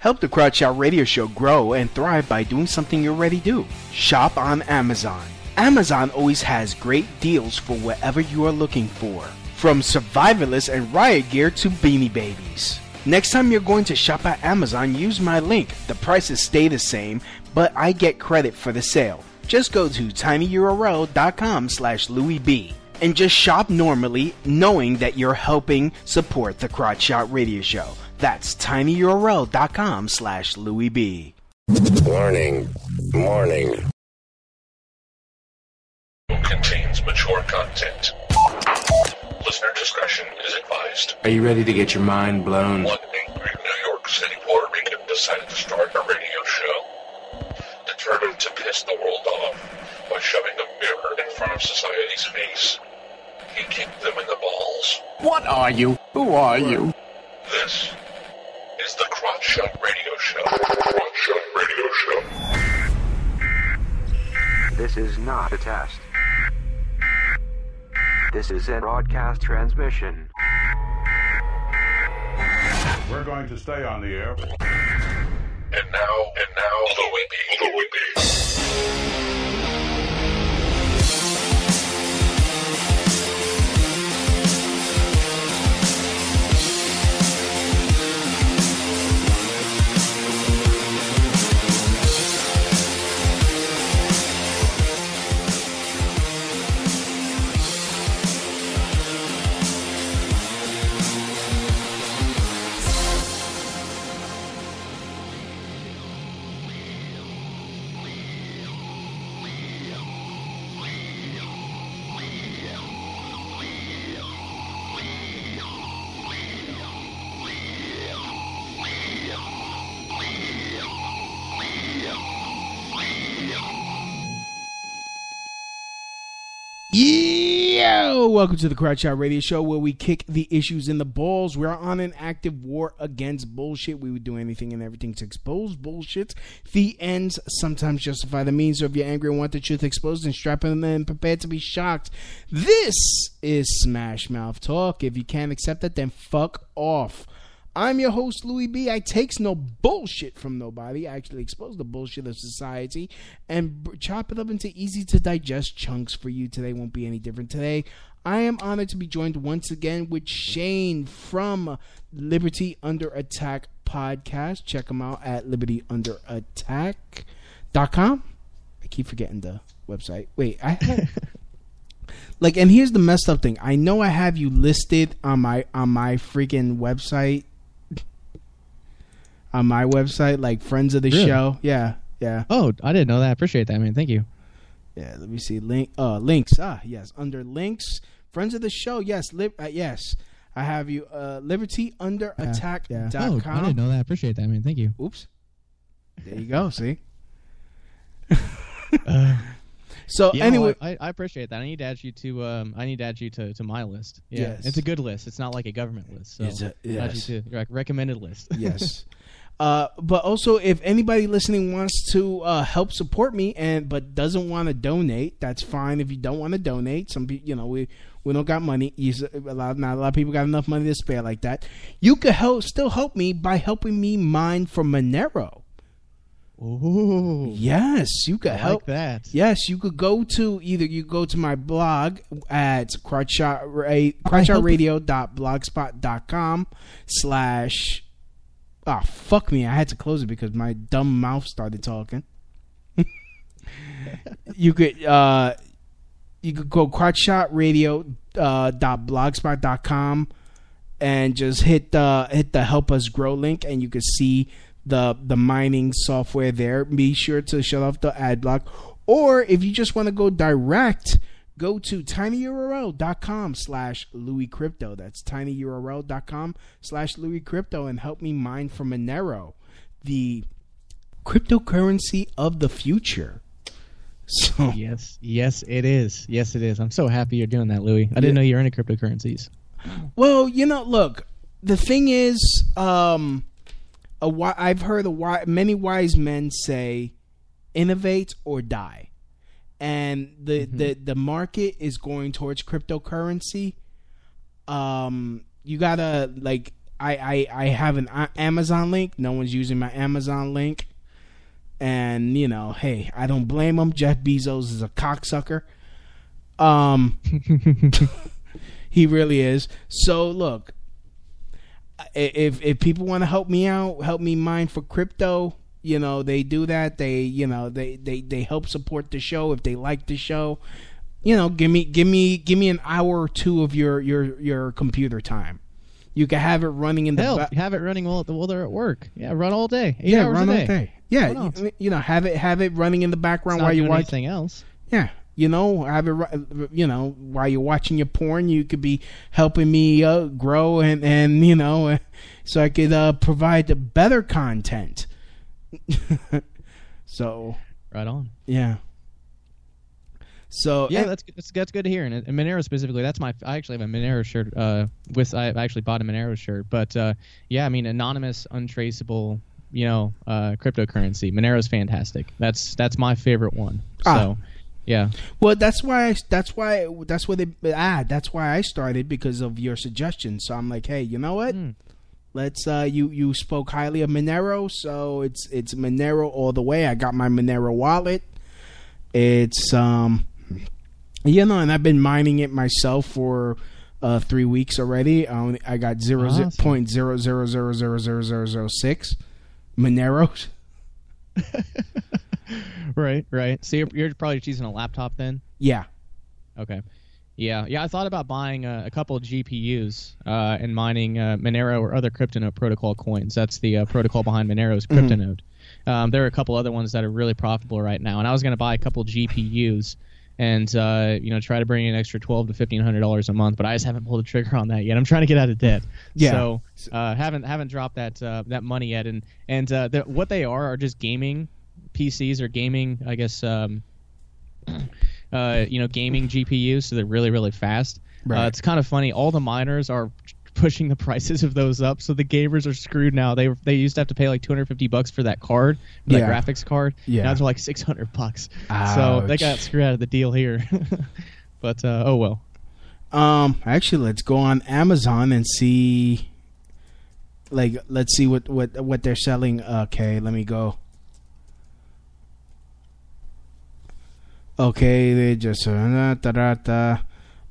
Help the Crotch Shot Radio Show grow and thrive by doing something you already do. Shop on Amazon. Amazon always has great deals for whatever you are looking for. From survivalists and riot gear to beanie babies. Next time you're going to shop at Amazon, use my link. The prices stay the same, but I get credit for the sale. Just go to tinyurl.com/LouisB and just shop normally, knowing that you're helping support the Crotch Shot Radio Show. That's tinyurl.com/LouisB. Warning. Contains mature content. Listener discretion is advised. Are you ready to get your mind blown? One angry New York City Puerto Rican decided to start a radio show, determined to piss the world off by shoving a mirror in front of society's face. He kicked them in the balls. What are you? Who are you? This is the Crotch Shot Radio Show. Crotch Shot Radio Show. This is not a test. This is a broadcast transmission. We're going to stay on the air. And now, Louis B. Yo! Welcome to the Crotch Shot Radio Show, where we kick the issues in the balls. We're on an active war against bullshit. We would do anything and everything to expose bullshit. The ends sometimes justify the means. So if you're angry and want the truth exposed, then strap in and prepare to be shocked. This is Smash Mouth Talk. If you can't accept it, then fuck off. I'm your host, Louis B. I takes no bullshit from nobody. I actually expose the bullshit of society and chop it up into easy-to-digest chunks for you. Today won't be any different. Today, I am honored to be joined once again with Shane from Liberty Under Attack podcast. Check him out at libertyunderattack.com. I keep forgetting the website. Wait, I had... and here's the messed up thing. I know I have you listed on my freaking website. On my website, like friends of the show. Yeah. Oh, I didn't know that. I appreciate that, man. Thank you. Yeah, let me see. Links. Yes. Under links, friends of the show. Yes. Yes. I have you. libertyunderattack.com. Oh, I didn't know that. I appreciate that, man. Thank you. Oops. There you go. See? So anyway, I appreciate that. I need to add you to my list. Yeah, yes. It's a good list. It's not like a government list. So yes. Add you to your recommended list. Yes. But also, if anybody listening wants to help support me but doesn't want to donate, that's fine. If you don't want to donate, some people, we don't got money. Not a lot of people got enough money to spare like that. You could still help me by helping me mine for Monero. Oh yes, you could help. Like that. Yes, you could go to my blog at crotchshotradio.blogspot.com/ Oh, fuck me. I had to close it because my dumb mouth started talking. You could go crotchshotradio.blogspot.com and just hit the help us grow link, and you could see the mining software there. Be sure to shut off the ad block. Or if you just want to go direct, go to tinyurl.com/LouisCrypto. That's tinyurl.com/LouisCrypto and help me mine from Monero, the cryptocurrency of the future. So yes, it is. Yes, it is. I'm so happy you're doing that, Louis. I didn't know you're into cryptocurrencies. Well, look, the thing is, I've heard many wise men say, innovate or die. And the market is going towards cryptocurrency. You gotta I have an Amazon link. No one's using my Amazon link. And, you know, hey, I don't blame him. Jeff Bezos is a cocksucker. He really is. So, look, if people want to help me out, help me mine for crypto, you know, they do that. They help support the show if they like the show. You know, give me an hour or two of your computer time. You can have it running in the have it running while they're at work. Yeah, run all day. 8 yeah, hours run a day. all day. Yeah, you know, have it running in the background while you're watching anything else. Yeah, you know, have it. You know, while you're watching your porn, you could be helping me grow and you know, so I could provide better content. So right on. Yeah. So yeah, that's good to hear. And Monero specifically, I actually have a Monero shirt. I actually bought a Monero shirt, but yeah, I mean, anonymous, untraceable, you know, cryptocurrency. Monero's fantastic. That's my favorite one. So, yeah. Well, that's why I started, because of your suggestion. So I'm like, hey, you know what? Let's you spoke highly of Monero, so it's Monero all the way. I got my Monero wallet. It's you know, and I've been mining it myself for 3 weeks already. I got 0.0000006 Moneros. Right. So you're probably just using a laptop then? Yeah. Okay. Yeah. I thought about buying a couple of GPUs and mining Monero or other CryptoNote protocol coins. That's the protocol behind Monero's CryptoNote. There are a couple other ones that are really profitable right now, and I was going to buy a couple GPUs and you know, try to bring in an extra $1,200 to $1,500 a month, but I just haven't pulled the trigger on that yet. I'm trying to get out of debt, so haven't dropped that money yet. And what they are just gaming PCs or gaming, I guess, you know, gaming GPUs, so they're really, really fast. Right. It's kind of funny. All the miners are pushing the prices of those up, so the gamers are screwed now. They used to have to pay like $250 for that card, that graphics card. Yeah. Now it's like $600. Ouch. So they got screwed out of the deal here. But oh well. Actually, let's go on Amazon and see. Like, let's see what they're selling. Okay, let me go. Okay, they just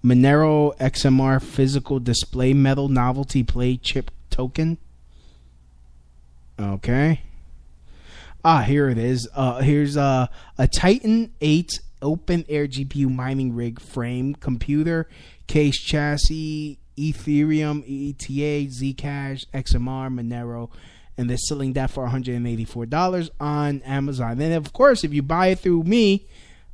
Monero XMR physical display metal novelty play chip token. Okay. Here it is. Here's a Titan 8 open air GPU mining rig frame computer case chassis Ethereum ETA Zcash XMR Monero, and they're selling that for $184 on Amazon. And of course, if you buy it through me,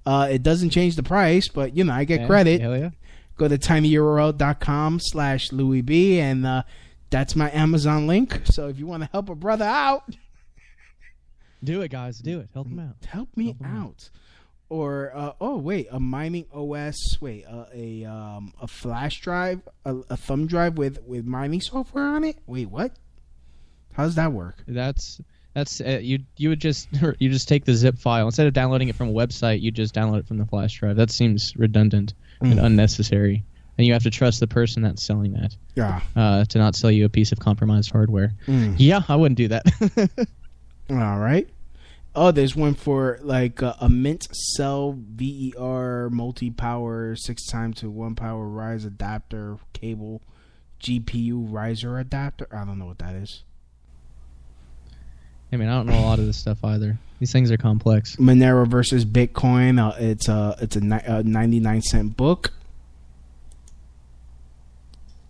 it doesn't change the price, but you know, I get credit. Hell yeah. Go to tinyurl.com/LouisB, and that's my Amazon link. So if you want to help a brother out, do it, guys. Do it. Help him out. Help me out. Or a mining OS. A flash drive, a thumb drive with mining software on it. Wait, what? How does that work? That's you would just take the zip file instead of downloading it from a website. You just download it from the flash drive. That seems redundant and unnecessary, and you have to trust the person that's selling that. Yeah. To not sell you a piece of compromised hardware. Yeah, I wouldn't do that. All right. Oh, there's one for like a Mint Cell VER multi-power 6x to 1 power rise adapter cable GPU riser adapter. I don't know what that is. I mean, I don't know a lot of this stuff either. These things are complex. Monero versus Bitcoin. It's a 99-cent book.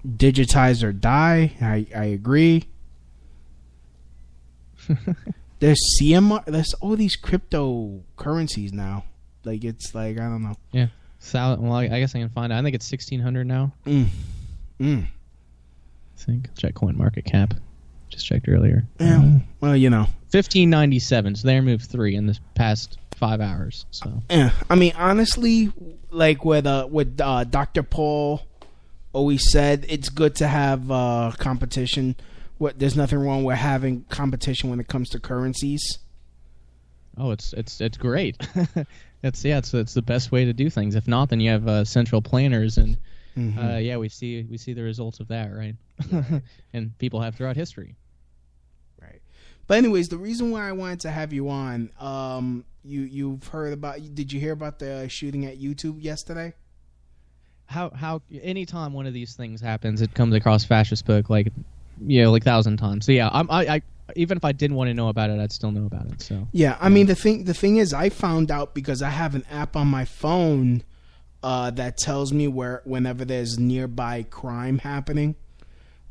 Digitize or die. I agree. There's CMR. There's all these cryptocurrencies now. Like, it's like, I don't know. Yeah. Well, I guess I can find out. I think it's 1,600 now. I think. Check CoinMarketCap. Just checked earlier. Yeah. Well, you know. 1597. So they moved 3 in the past 5 hours. So. Yeah. I mean, honestly, like with Dr. Paul always said, it's good to have competition. There's nothing wrong with having competition when it comes to currencies. Oh, it's great. It's the best way to do things. If not, then you have central planners and yeah, we see the results of that, right? And people have throughout history. Right. But anyways, the reason why I wanted to have you on, you've heard about? Did you hear about the shooting at YouTube yesterday? How anytime one of these things happens, it comes across Fascist Book like 1,000 times. So yeah, I even if I didn't want to know about it, I'd still know about it. So yeah, I mean the thing is, I found out because I have an app on my phone that tells me whenever there's nearby crime happening,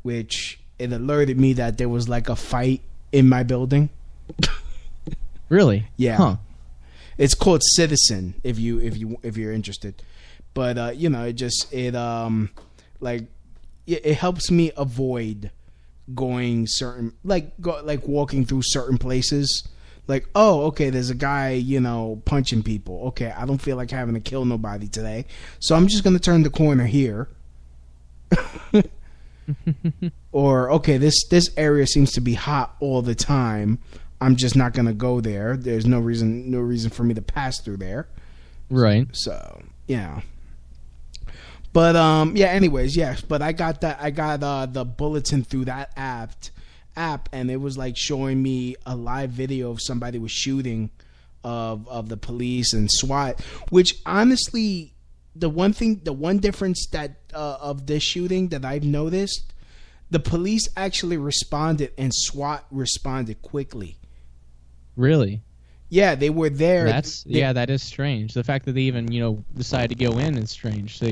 which it alerted me that there was like a fight in my building. Really? Yeah. Huh. It's called Citizen if you're interested. But it helps me avoid going certain walking through certain places. Like, oh, okay, there's a guy, punching people. Okay, I don't feel like having to kill nobody today, so I'm just gonna turn the corner here. Or okay, this area seems to be hot all the time. I'm just not gonna go there. There's no reason for me to pass through there. Right. So yeah. But anyways, yes. But I got the bulletin through that app, and it was like showing me a live video of somebody was shooting of the police and SWAT. Which honestly, the one difference that of this shooting that I've noticed, the police actually responded and SWAT responded quickly. Really? Yeah, they were there. That is strange. The fact that they even decided to go in is strange. So I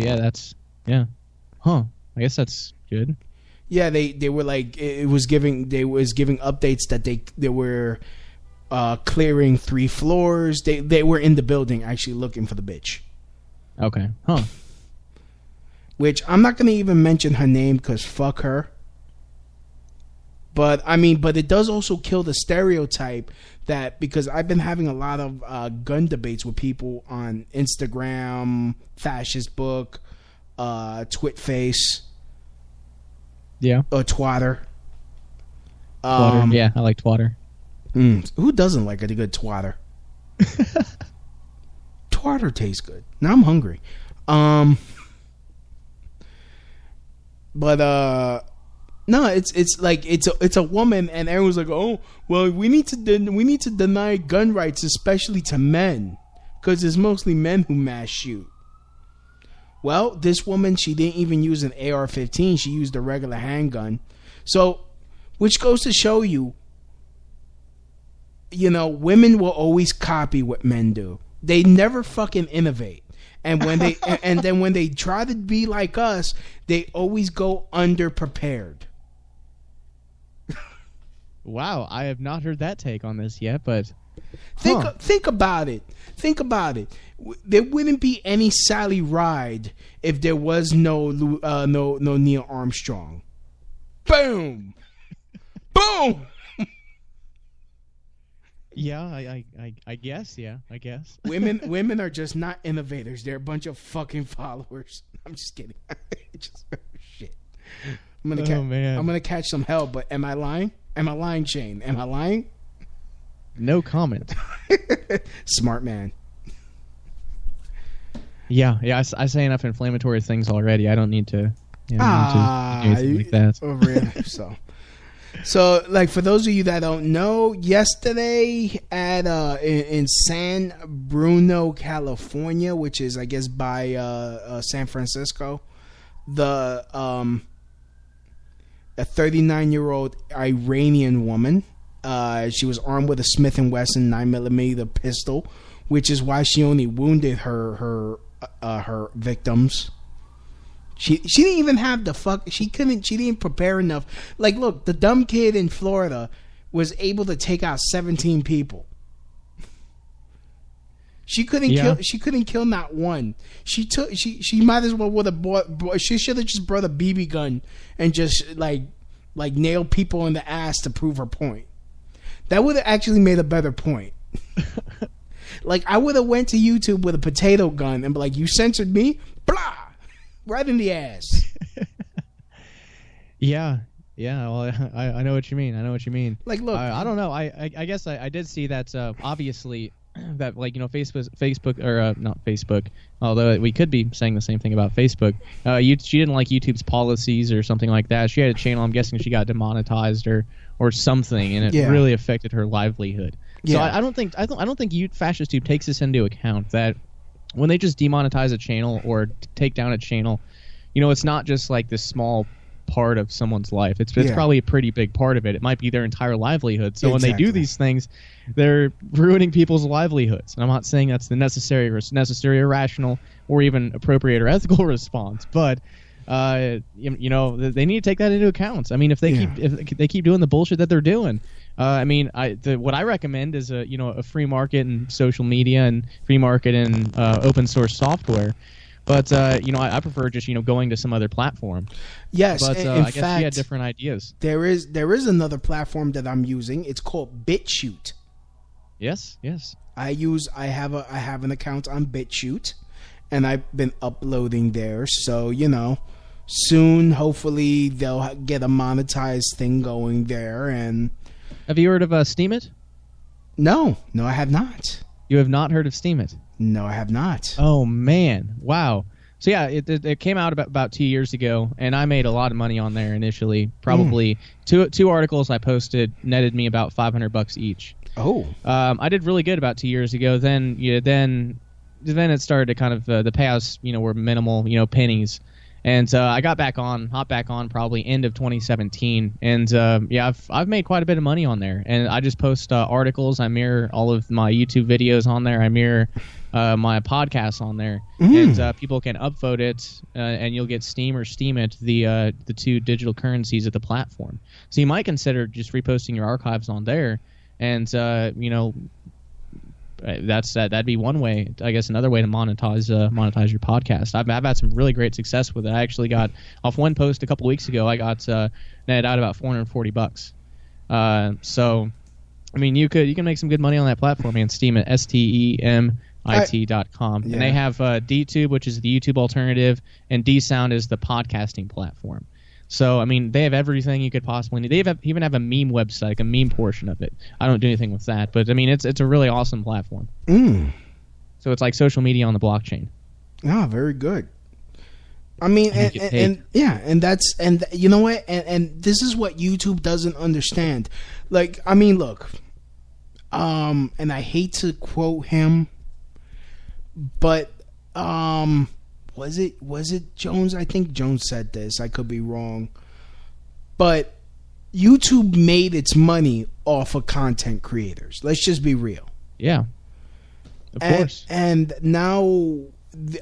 guess that's good. Yeah, they were like they was giving updates that they were clearing 3 floors. They were in the building actually looking for the bitch. Okay. Huh. Which I'm not gonna even mention her name because fuck her. But it does also kill the stereotype that, because I've been having a lot of gun debates with people on Instagram, Fascist Book, Twitface, or Twatter. Twatter. Yeah, I like Twatter. Who doesn't like a good Twatter? Twatter tastes good. Now I'm hungry. No, it's like it's a woman, and everyone's like, oh, well, we need to deny gun rights, especially to men, because it's mostly men who mass shoot. Well, this woman, she didn't even use an AR-15; she used a regular handgun. So, which goes to show you, women will always copy what men do. They never fucking innovate. And when they and then when they try to be like us, they always go underprepared. Wow, I have not heard that take on this yet, but think about it. Think about it. There wouldn't be any Sally Ride if there was no Neil Armstrong. Boom, boom. Yeah, I guess. Yeah, I guess. Women are just not innovators. They're a bunch of fucking followers. I'm just kidding. Shit. I'm gonna catch some hell. But am I lying? Am I lying, Shane? Am I lying? No comment. Smart man. Yeah. I say enough inflammatory things already. I don't need to. Do anything like that. Really? So, like, for those of you that don't know, yesterday at in San Bruno, California, which is, I guess, by San Francisco, a 39-year-old Iranian woman, she was armed with a Smith & Wesson 9mm pistol, which is why she only wounded her victims. She didn't even have the fuck. She didn't prepare enough. Like, look, the dumb kid in Florida was able to take out 17 people. She couldn't kill. She couldn't kill not one. She might as well would have bought. She should have just brought a BB gun and just like nail people in the ass to prove her point. That would have actually made a better point. Like, I would have went to YouTube with a potato gun and be like, "You censored me, blah." Right in the ass. Yeah. Well, I know what you mean. Like, look, I don't know. I guess I did see that. Obviously, that like Facebook or not Facebook, although we could be saying the same thing about Facebook. She didn't like YouTube's policies or something like that. She had a channel. I'm guessing she got demonetized or something, and it really affected her livelihood. So I don't think Fascist Tube takes this into account, that when they just demonetize a channel or take down a channel, it's not just like this small part of someone's life. It's probably a pretty big part of it. It might be their entire livelihood. So when they do these things, they're ruining people's livelihoods. And I'm not saying that's the necessary or rational or even appropriate or ethical response, but they need to take that into account. I mean, if they keep doing the bullshit that they're doing, what I recommend is a free market in social media and free market in open source software. But I prefer just going to some other platform. Yes, but in I guess fact, she had different ideas. There is another platform that I'm using. It's called BitChute. Yes. I have an account on BitChute, and I've been uploading there. So soon, hopefully, they'll get a monetized thing going there. And have you heard of Steemit? No, I have not. You have not heard of Steemit? No, I have not. Oh man, wow. So yeah, it came out about 2 years ago, and I made a lot of money on there initially. Probably two articles I posted netted me about $500 each. Oh. I did really good about 2 years ago. Then it started to kind of the payouts were minimal, pennies. And I hopped back on probably end of 2017, and I've made quite a bit of money on there. And I just post articles. I mirror all of my YouTube videos on there. I mirror my podcasts on there, and people can upvote it, and you'll get Steem or Steemit, the two digital currencies of the platform. So you might consider just reposting your archives on there, and that'd be one way. I guess another way to monetize your podcast. I've had some really great success with it. I actually got off one post a couple weeks ago. I got netted out about $440. So, I mean, you can make some good money on that platform. And Steemit, STEMIT.com, and they have DTube, which is the YouTube alternative, and DSound is the podcasting platform. So, I mean, they have everything you could possibly need. They even have a meme website, like a meme portion of it. I don't do anything with that, but I mean, it's a really awesome platform. So it's like social media on the blockchain. Ah, very good. I mean, and you know what? And this is what YouTube doesn't understand. Like, I mean, look, and I hate to quote him, but was it Jones? I think Jones said this. I could be wrong. But YouTube made its money off of content creators. Let's just be real. Yeah. Of course. And now,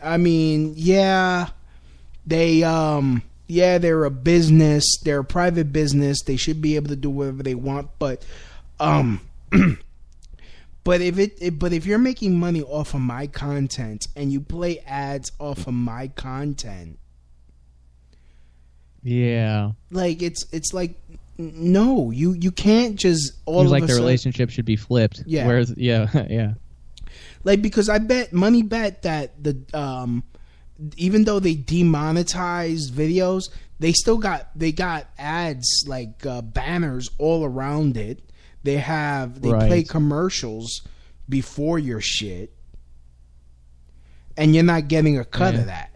I mean, they're a business. They're a private business. They should be able to do whatever they want. But But if you're making money off of my content and you play ads off of my content, like it's like no, you can't just all Seems of like a the sudden, relationship should be flipped. Yeah. Whereas, yeah. Like, because I bet that the even though they demonetized videos, they got ads like banners all around it. They play commercials before your shit, and you're not getting a cut of that.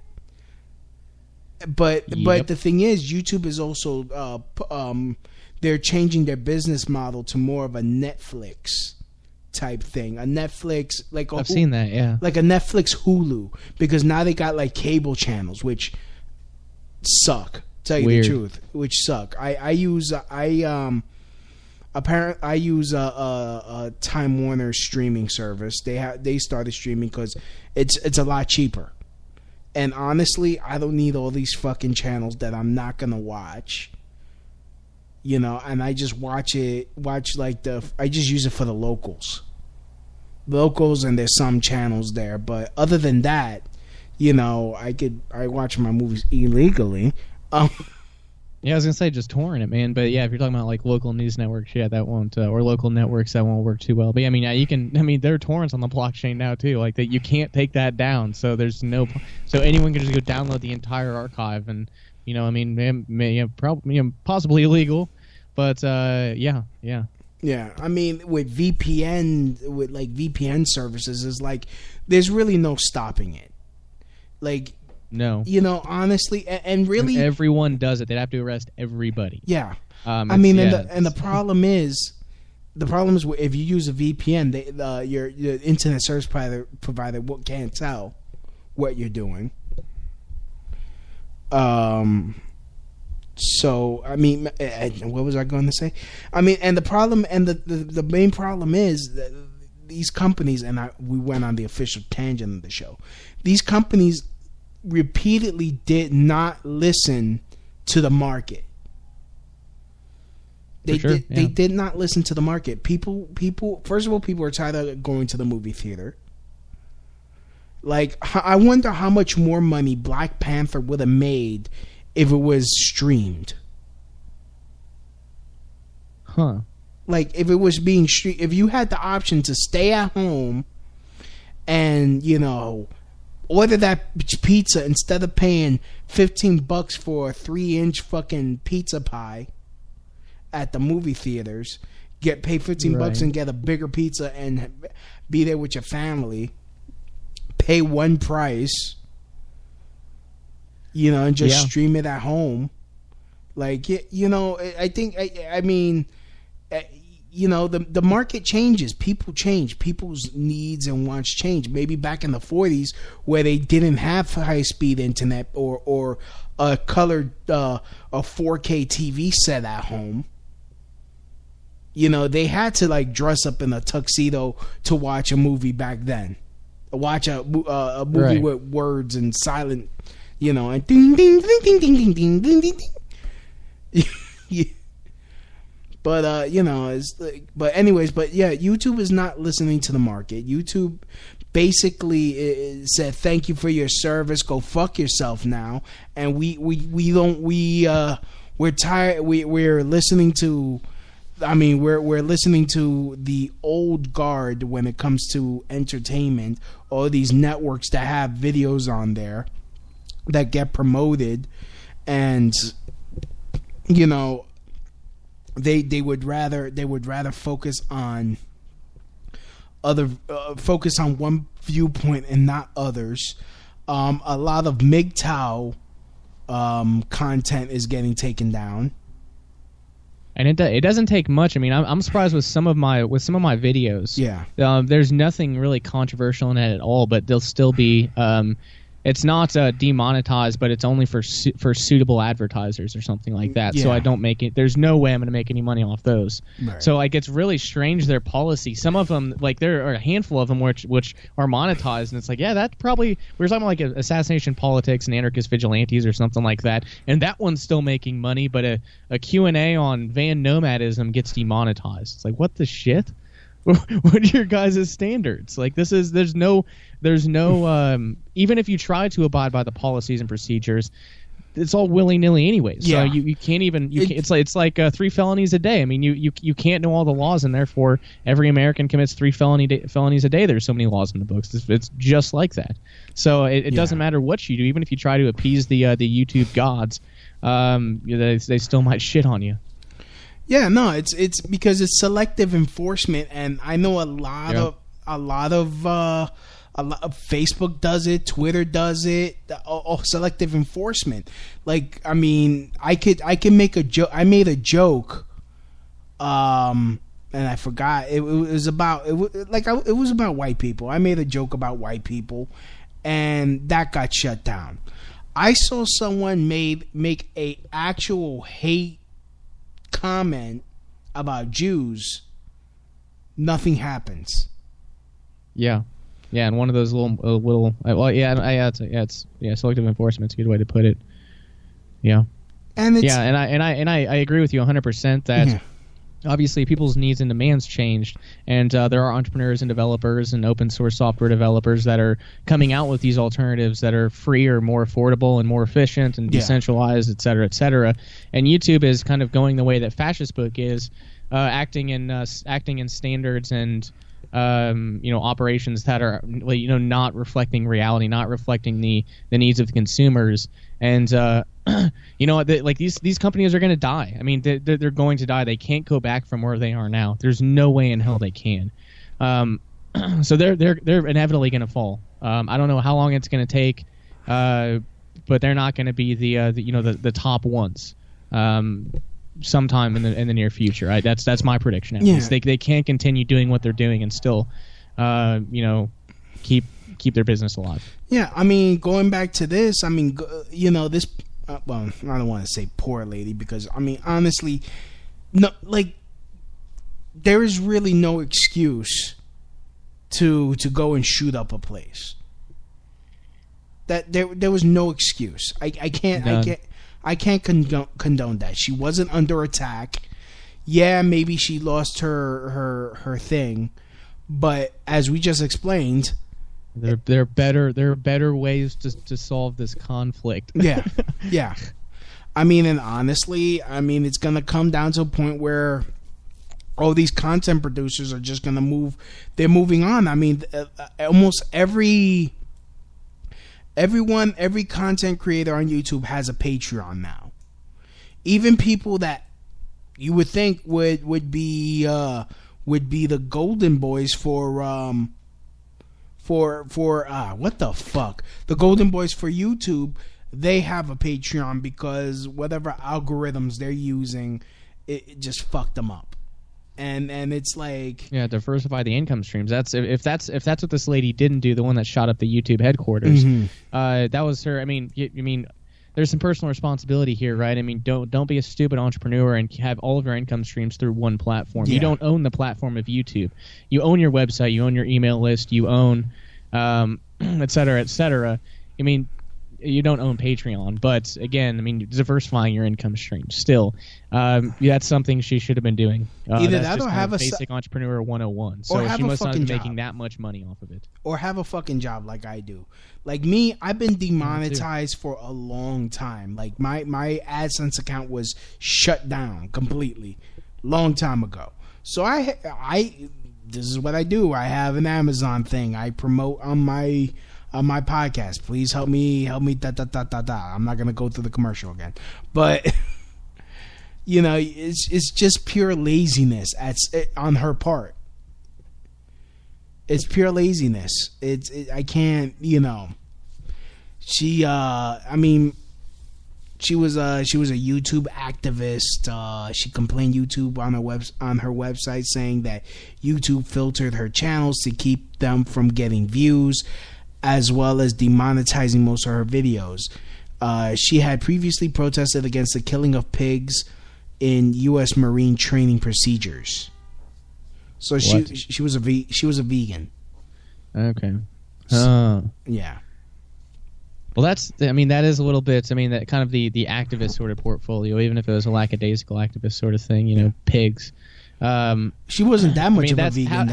But the thing is, YouTube is also they're changing their business model to more of a Netflix type thing. A Netflix, like I've seen that, yeah, like a Netflix Hulu, because now they got like cable channels, which suck. Tell you the truth, which suck. I use a Time Warner streaming service. They started streaming because it's a lot cheaper. And honestly, I don't need all these fucking channels that I'm not gonna watch. You know, and I just I just use it for the locals, and there's some channels there. But other than that, you know, I watch my movies illegally. Yeah, I was gonna say just torrent it, man. But yeah, if you're talking about like local news networks, yeah, that won't, or local networks, that won't work too well. But yeah, I mean, you can. I mean, there are torrents on the blockchain now too. Like that, you can't take that down. So there's no. So anyone can just go download the entire archive, and you know, I mean, probably possibly illegal, but yeah. Yeah, I mean, with VPN services, is like there's really no stopping it. Like, No. Honestly, and really, Everyone does it. They'd have to arrest everybody. yeah. I it's- mean, yeah, and the problem is if you use a VPN, your internet service provider can't tell what you're doing. So I mean, what was I going to say? I mean, and the problem, and the main problem is that these companies, and we went on the official tangent of the show. These companies repeatedly did not listen to the market. They did not listen to the market. People. First of all, people are tired of going to the movie theater. Like, I wonder how much more money Black Panther would have made if it was streamed. Huh. Like, if it was being streamed, if you had the option to stay at home and, order that pizza instead of paying $15 for a 3-inch fucking pizza pie at the movie theaters, pay $15 and get a bigger pizza and be there with your family, pay one price, and just stream it at home. Like, I think, I mean, the market changes. People change. People's needs and wants change. Maybe back in the 40s where they didn't have high-speed internet or a colored a 4K TV set at home. They had to like dress up in a tuxedo to watch a movie back then. Watch a movie with words and silent, and ding ding ding ding ding ding ding ding ding. Yeah. But it's like, but YouTube is not listening to the market. YouTube basically said, "Thank you for your service. Go fuck yourself now." And we're tired. We're listening to. I mean, we're listening to the old guard when it comes to entertainment. All these networks that have videos on there that get promoted, and they would rather focus on focus on one viewpoint and not others. A lot of MGTOW content is getting taken down. And it doesn't take much. I mean, I'm surprised with some of my videos. Yeah. There's nothing really controversial in it at all, but they'll still be. It's not demonetized, but it's only for suitable advertisers or something like that. Yeah. So I don't make it. There's no way I'm going to make any money off those. Right. So like it's really strange their policy. Some of them, like there are a handful of them which are monetized, and it's like, yeah, that probably we're talking about like assassination politics and anarchist vigilantes or something like that, and that one's still making money, but a Q&A on van nomadism gets demonetized. It's like, what the shit? What are your guys' standards? Like there's no even if you try to abide by the policies and procedures, it's all willy-nilly anyways. Yeah. So you can't even it's like 3 felonies a day. I mean, you can't know all the laws, and therefore every American commits 3 felonies a day. There's so many laws in the books. It's just like that. So it doesn't matter what you do, even if you try to appease the YouTube gods, they still might shit on you. Yeah, no, it's because it's selective enforcement, and I know a lot of Facebook does it, Twitter does it, selective enforcement. Like, I mean, I can make a joke. I made a joke, and I forgot it was about it was about white people. I made a joke about white people, and that got shut down. I saw someone make a actual hate comment about Jews. Nothing happens. Yeah, and one of those little selective enforcement's a good way to put it. Yeah, and it's, I agree with you 100% that obviously people's needs and demands changed, and there are entrepreneurs and developers and open source software developers that are coming out with these alternatives that are free or more affordable and more efficient and decentralized, et cetera, et cetera. And YouTube is kind of going the way that Fascist Book is, acting in standards and operations that are not reflecting reality, not reflecting the needs of the consumers. And you know, like these companies are going to die. I mean, they're going to die. They can't go back from where they are now. There's no way in hell they can. So they're inevitably going to fall. I don't know how long it's going to take, but they're not going to be the top ones. Sometime in the near future. That's my prediction. At least. They can't continue doing what they're doing and still, keep their business alive. Yeah, I mean, going back to this, I mean, this. Well, I don't want to say poor lady because I mean, honestly, no, like there is really no excuse to go and shoot up a place. That there was no excuse. I can't condone that. She wasn't under attack. Yeah, maybe she lost her thing, but as we just explained, there are better ways to solve this conflict. Yeah. I mean, and honestly, I mean, it's gonna come down to a point where all these content producers are just gonna move. They're moving on. I mean, almost every content creator on YouTube has a Patreon now. Even people that you would think would be the golden boys for what the fuck? The golden boys for YouTube, they have a Patreon because whatever algorithms they're using, it just fucked them up. And it's like, yeah, diversify the income streams. If that's what this lady didn't do, the one that shot up the YouTube headquarters, that was her. I mean, there's some personal responsibility here, right? I mean, don't be a stupid entrepreneur and have all of your income streams through one platform. Yeah. You don't own the platform of YouTube. You own your website. You own your email list. You own, et cetera, et cetera. I mean, you don't own Patreon, but again, I mean, diversifying your income stream. Still, that's something she should have been doing. Either that's that just or kind have of a basic entrepreneur 101. So she must not be making that much money off of it. Or have a fucking job like I do. Like me, I've been demonetized for a long time. Like my AdSense account was shut down completely, long time ago. So I this is what I do. I have an Amazon thing. I promote on my podcast. Please help me I'm not gonna go through the commercial again, but it's just pure laziness on her part. It's pure laziness. I can't, she I mean, she was a YouTube activist. She complained YouTube on her website saying that YouTube filtered her channels to keep them from getting views, as well as demonetizing most of her videos. She had previously protested against the killing of pigs in U.S. Marine training procedures. So she was a vegan. Okay. Yeah. Well, that is a little bit. I mean, that kind of the activist sort of portfolio, even if it was a lackadaisical activist sort of thing. Pigs. She wasn't that much of a vegan.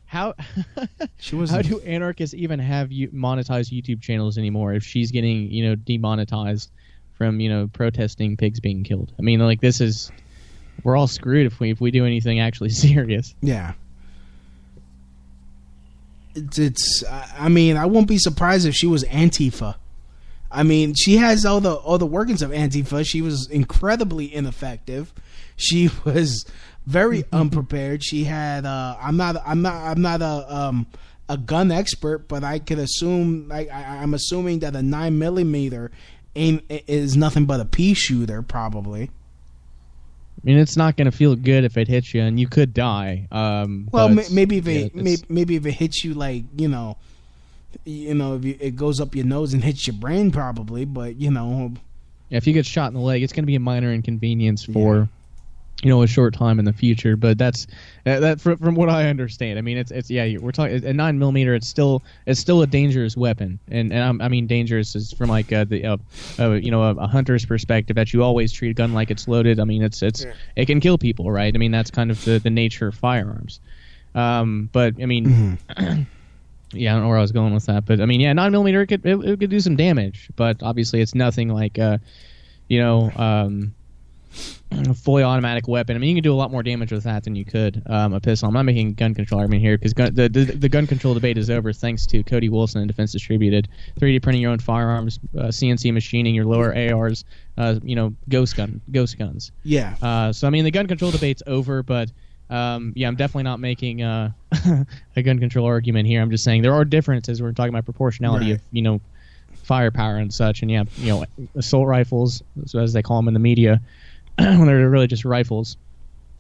How do anarchists even have monetized YouTube channels anymore if she's getting demonetized from protesting pigs being killed? I mean, like, we're all screwed if we do anything actually serious. Yeah. I mean, I won't be surprised if she was Antifa. I mean, she has all the workings of Antifa. She was incredibly ineffective. She was very unprepared. She had I'm not a gun expert, but I could assume I'm assuming that a 9mm is nothing but a pea shooter, probably. I mean, it's not going to feel good if it hits you, and you could die. Well, maybe if it hits you, like if it goes up your nose and hits your brain, probably. But if you get shot in the leg, it's going to be a minor inconvenience for a short time in the future. But that's that from what I understand. I mean, we're talking a 9mm. It's still a dangerous weapon, and I mean dangerous is from like a hunter's perspective, that you always treat a gun like it's loaded. I mean, it can kill people, right? I mean, that's kind of the nature of firearms. But I mean. Yeah, I don't know where I was going with that, but I mean, 9mm it could do some damage, but obviously it's nothing like fully automatic weapon. I mean, you can do a lot more damage with that than you could a pistol. I'm not making gun control argument here because the gun control debate is over thanks to Cody Wilson and Defense Distributed. 3D printing your own firearms, CNC machining your lower ARs, ghost guns. Yeah. So I mean, the gun control debate's over, but I'm definitely not making a gun control argument here. I'm just saying there are differences. We're talking about proportionality of firepower and such, and assault rifles, as they call them in the media. When they're really just rifles,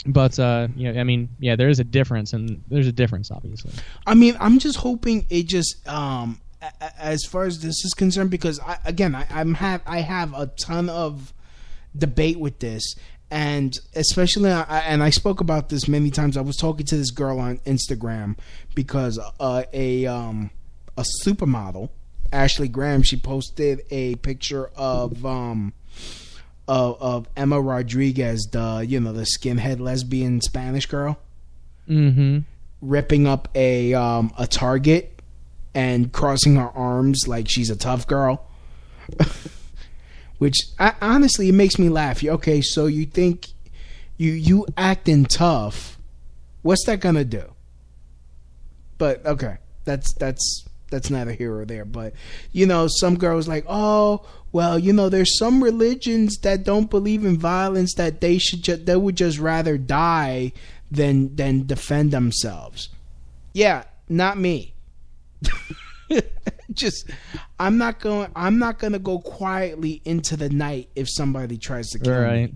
but there is a difference, and there's a difference, obviously. I mean, I'm just hoping it just, as far as this is concerned, because I have a ton of debate with this, and especially, and I spoke about this many times. I was talking to this girl on Instagram because a supermodel, Ashley Graham, she posted a picture of Emma Rodriguez, the skinhead lesbian Spanish girl, ripping up a Target and crossing her arms like she's a tough girl. Which honestly, it makes me laugh. Okay, so you think you acting tough? What's that gonna do? But okay, that's neither here or there. But some girls like, oh, well, there's some religions that don't believe in violence, that they would just rather die than defend themselves. Yeah, not me. I'm not gonna go quietly into the night if somebody tries to kill me.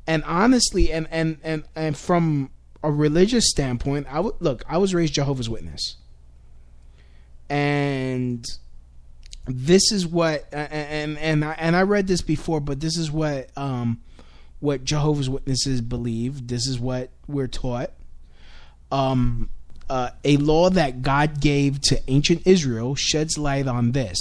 And honestly, and from a religious standpoint, I was raised Jehovah's Witness. And this is what, and I read this before, but this is what Jehovah's Witnesses believe. This is what we're taught. A law that God gave to ancient Israel sheds light on this.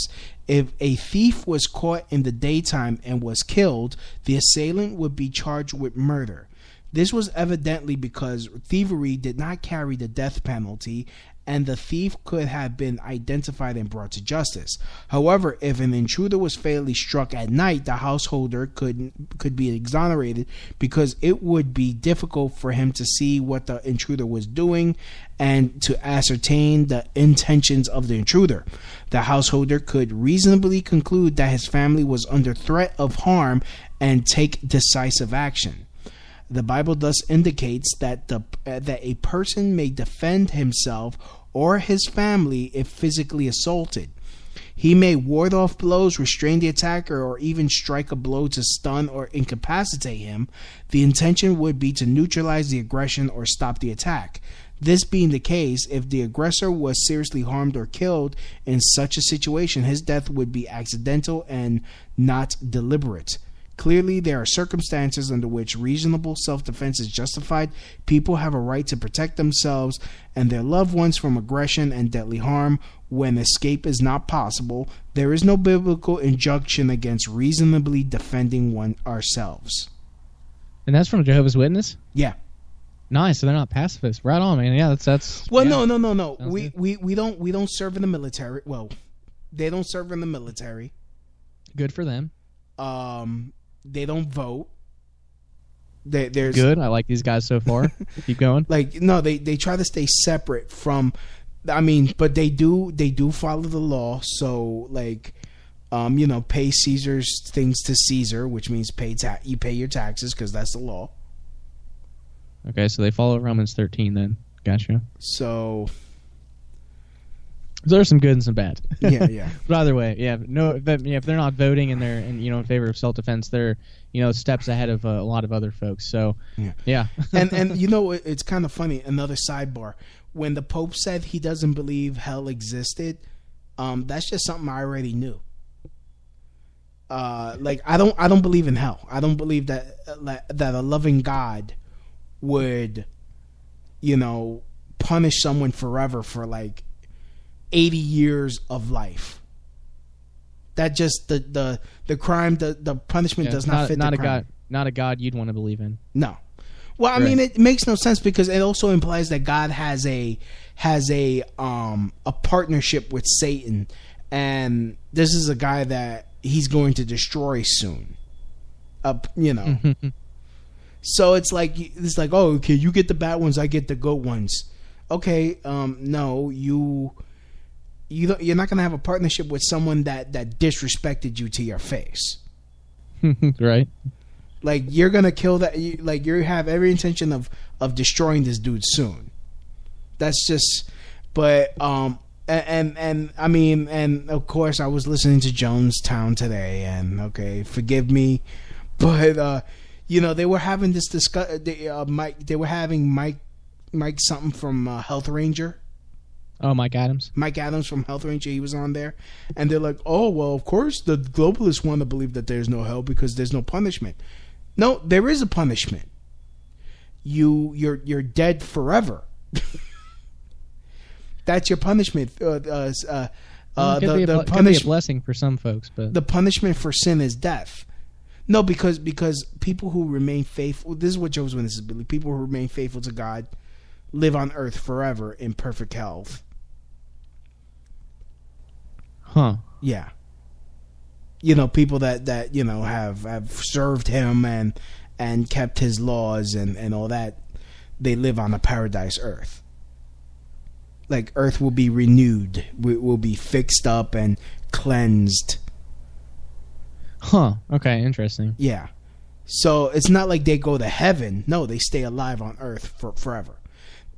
If a thief was caught in the daytime and was killed, the assailant would be charged with murder. This was evidently because thievery did not carry the death penalty, and the thief could have been identified and brought to justice. However, if an intruder was fatally struck at night, the householder could be exonerated because it would be difficult for him to see what the intruder was doing and to ascertain the intentions of the intruder. The householder could reasonably conclude that his family was under threat of harm and take decisive action. The Bible thus indicates that a person may defend himself or his family if physically assaulted. He may ward off blows, restrain the attacker, or even strike a blow to stun or incapacitate him. The intention would be to neutralize the aggression or stop the attack. This being the case, if the aggressor was seriously harmed or killed in such a situation, his death would be accidental and not deliberate. Clearly, there are circumstances under which reasonable self-defense is justified. People have a right to protect themselves and their loved ones from aggression and deadly harm when escape is not possible. There is no biblical injunction against reasonably defending ourselves. And that's from Jehovah's Witness? Yeah. Nice. So they're not pacifists. Right on, man. Yeah, that's. Well, yeah. No. We don't serve in the military. Well, they don't serve in the military. Good for them. They don't vote. There's good. I like these guys so far. Keep going. They try to stay separate from. I mean, but they do follow the law. So pay Caesar's things to Caesar, which means you pay your taxes because that's the law. Okay, so they follow Romans 13 then. Gotcha. So there's some good and some bad. Yeah. But either way, if they're not voting and they're in favor of self-defense, they're steps ahead of a lot of other folks. So yeah. and it's kind of funny. Another sidebar: when the Pope said he doesn't believe hell existed, that's just something I already knew. I don't believe in hell. I don't believe that a loving God would, punish someone forever for 80 years of life. That just the crime, the punishment does not fit the crime. Not a God you'd want to believe in. No. Well, I mean, it makes no sense because it also implies that God has a partnership with Satan, and this is a guy that he's going to destroy soon. So it's like, oh, okay, you get the bad ones, I get the good ones. Okay, no, you're not gonna have a partnership with someone that disrespected you to your face. Right. Like, you're gonna kill that. You have every intention of destroying this dude soon. That's just. But and I mean, and of course I was listening to Jonestown today, and okay, forgive me, but you know, they were having this they were having Mike something from Health Ranger. Oh, Mike Adams. Mike Adams from Health Ranger, he was on there, and they're like, "Oh, well, of course the globalists want to believe that there's no hell because there's no punishment." No, there is a punishment. You're dead forever. That's your punishment. It could be a blessing for some folks, but the punishment for sin is death. No, because people who remain faithful. This is what Jehovah's Witnesses believe. People who remain faithful to God live on earth forever in perfect health. Huh. Yeah. You know, people that you know have served him and kept his laws and all that, they live on a paradise earth. Like, earth will be renewed, will be fixed up and cleansed. Huh. Okay, interesting. Yeah. So it's not like they go to heaven. No, they stay alive on earth forever.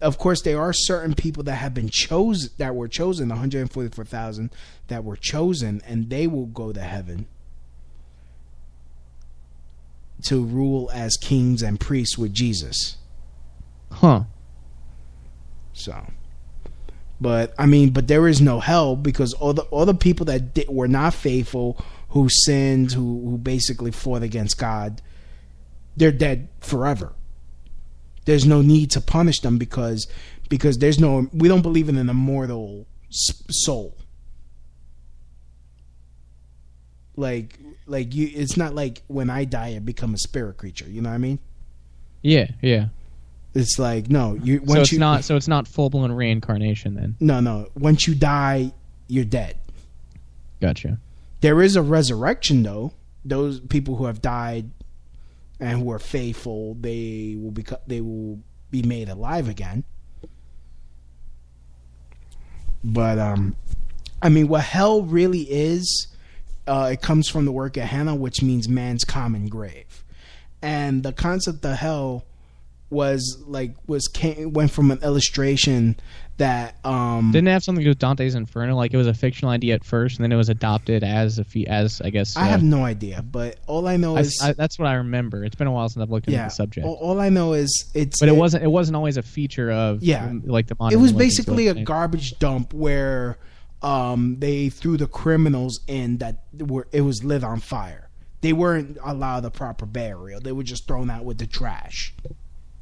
Of course, there are certain people that have been chosen, that were chosen, 144,000 that were chosen, and they will go to heaven to rule as kings and priests with Jesus. Huh. So, but I mean, but there is no hell, because all the people that were not faithful, who sinned, who basically fought against God, they're dead forever. There's no need to punish them because there's no, we don't believe in an immortal soul. Like you, it's not like when I die I become a spirit creature. You know what I mean? Yeah, yeah. It's like, no, so it's not full blown reincarnation then. No. Once you die, you're dead. Gotcha. There is a resurrection though. Those people who have died and who are faithful, they will be made alive again. But I mean, what hell really is, it comes from the word Gehenna, which means man's common grave, and the concept of hell went from an illustration that didn't it have something to do with Dante's Inferno? Like, it was a fictional idea at first, and then it was adopted as I guess. I have no idea, but all I know is that's what I remember. It's been a while since I've looked into the subject. All I know is it wasn't always a feature of like the modern. It was basically a garbage dump where they threw the criminals in it was lit on fire. They weren't allowed the proper burial. They were just thrown out with the trash.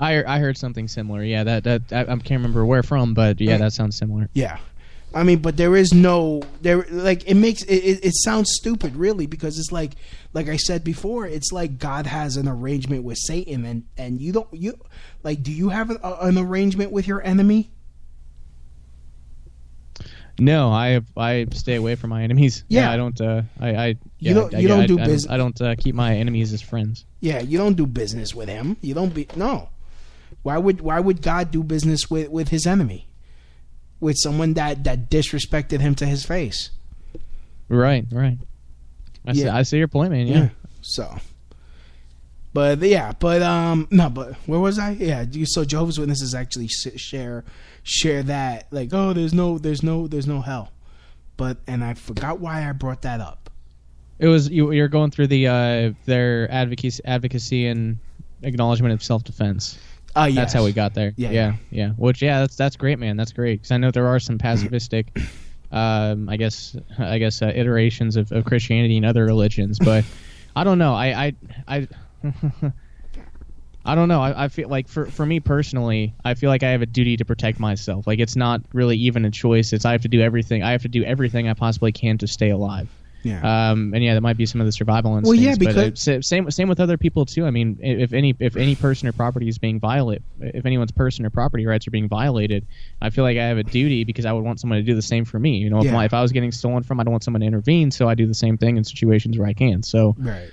I heard something similar. Yeah, that I can't remember where from, but yeah, that sounds similar. Yeah, I mean, but there is no like, it makes it sounds stupid, really, because it's like I said before, it's like God has an arrangement with Satan, and you do you have an arrangement with your enemy? No, I stay away from my enemies. Yeah, I don't. You don't do business. I don't keep my enemies as friends. Yeah, you don't do business with him. You don't be no. Why would God do business with his enemy? With someone that disrespected him to his face? Right. I see your point, man. Yeah. So, but where was I? Yeah. So Jehovah's Witnesses actually share that, like, oh, there's no hell, and I forgot why I brought that up. It was you're going through their advocacy and acknowledgement of self-defense. Yes. That's how we got there. Yeah. Which, that's great, man. That's great, because I know there are some pacifistic, I guess iterations of Christianity and other religions, but I don't know. I don't know. I feel like for me personally, I feel like I have a duty to protect myself. Like, it's not really even a choice. It's I have to do everything I possibly can to stay alive. Yeah. And that might be some of the survival instincts. Well, yeah, because but same with other people too. I mean, if any person or property is being violated, if anyone's person or property rights are being violated, I feel like I have a duty, because I would want someone to do the same for me. If I was getting stolen from, I don't want someone to intervene, so I do the same thing in situations where I can. So, right.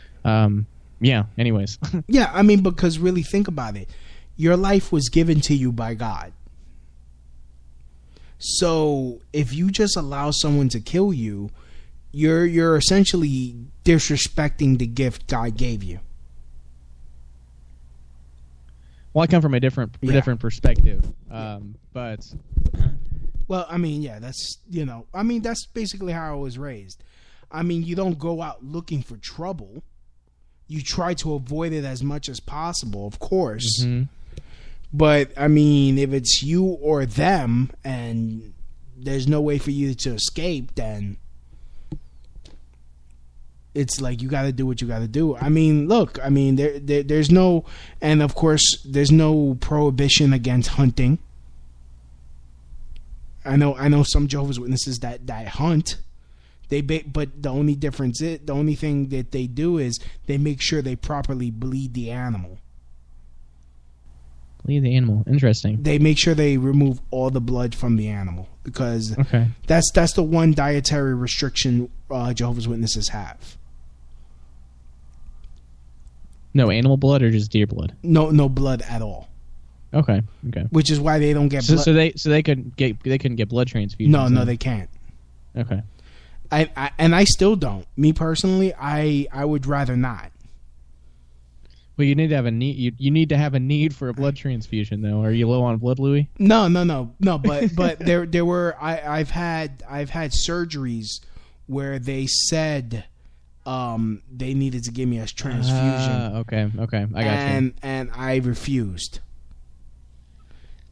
Yeah. Anyways. Yeah, I mean, because really think about it. Your life was given to you by God. So if you just allow someone to kill you, you're essentially disrespecting the gift God gave you. Well, I come from a different perspective. But Well, I mean, yeah, that's, that's basically how I was raised. I mean, you don't go out looking for trouble. You try to avoid it as much as possible, of course. Mhm. But, I mean, if it's you or them and there's no way for you to escape, then it's like you got to do what you got to do. I mean, look, I mean, there's no, and of course, there's no prohibition against hunting. I know some Jehovah's Witnesses that hunt. But the only difference is, the only thing that they do is they make sure they properly bleed the animal. Bleed the animal. Interesting. They make sure they remove all the blood from the animal because Okay. that's the one dietary restriction Jehovah's Witnesses have. No animal blood or just deer blood? No blood at all. Okay. Which is why they don't get blood. So they couldn't get blood transfusions. No, they can't. Okay. I still don't. Me personally, I would rather not. Well, you need to have a need. You need to have a need for a blood transfusion, though. Are you low on blood, Louis? No. But there were I've had surgeries where they said they needed to give me a transfusion. Okay. I got you. And I refused.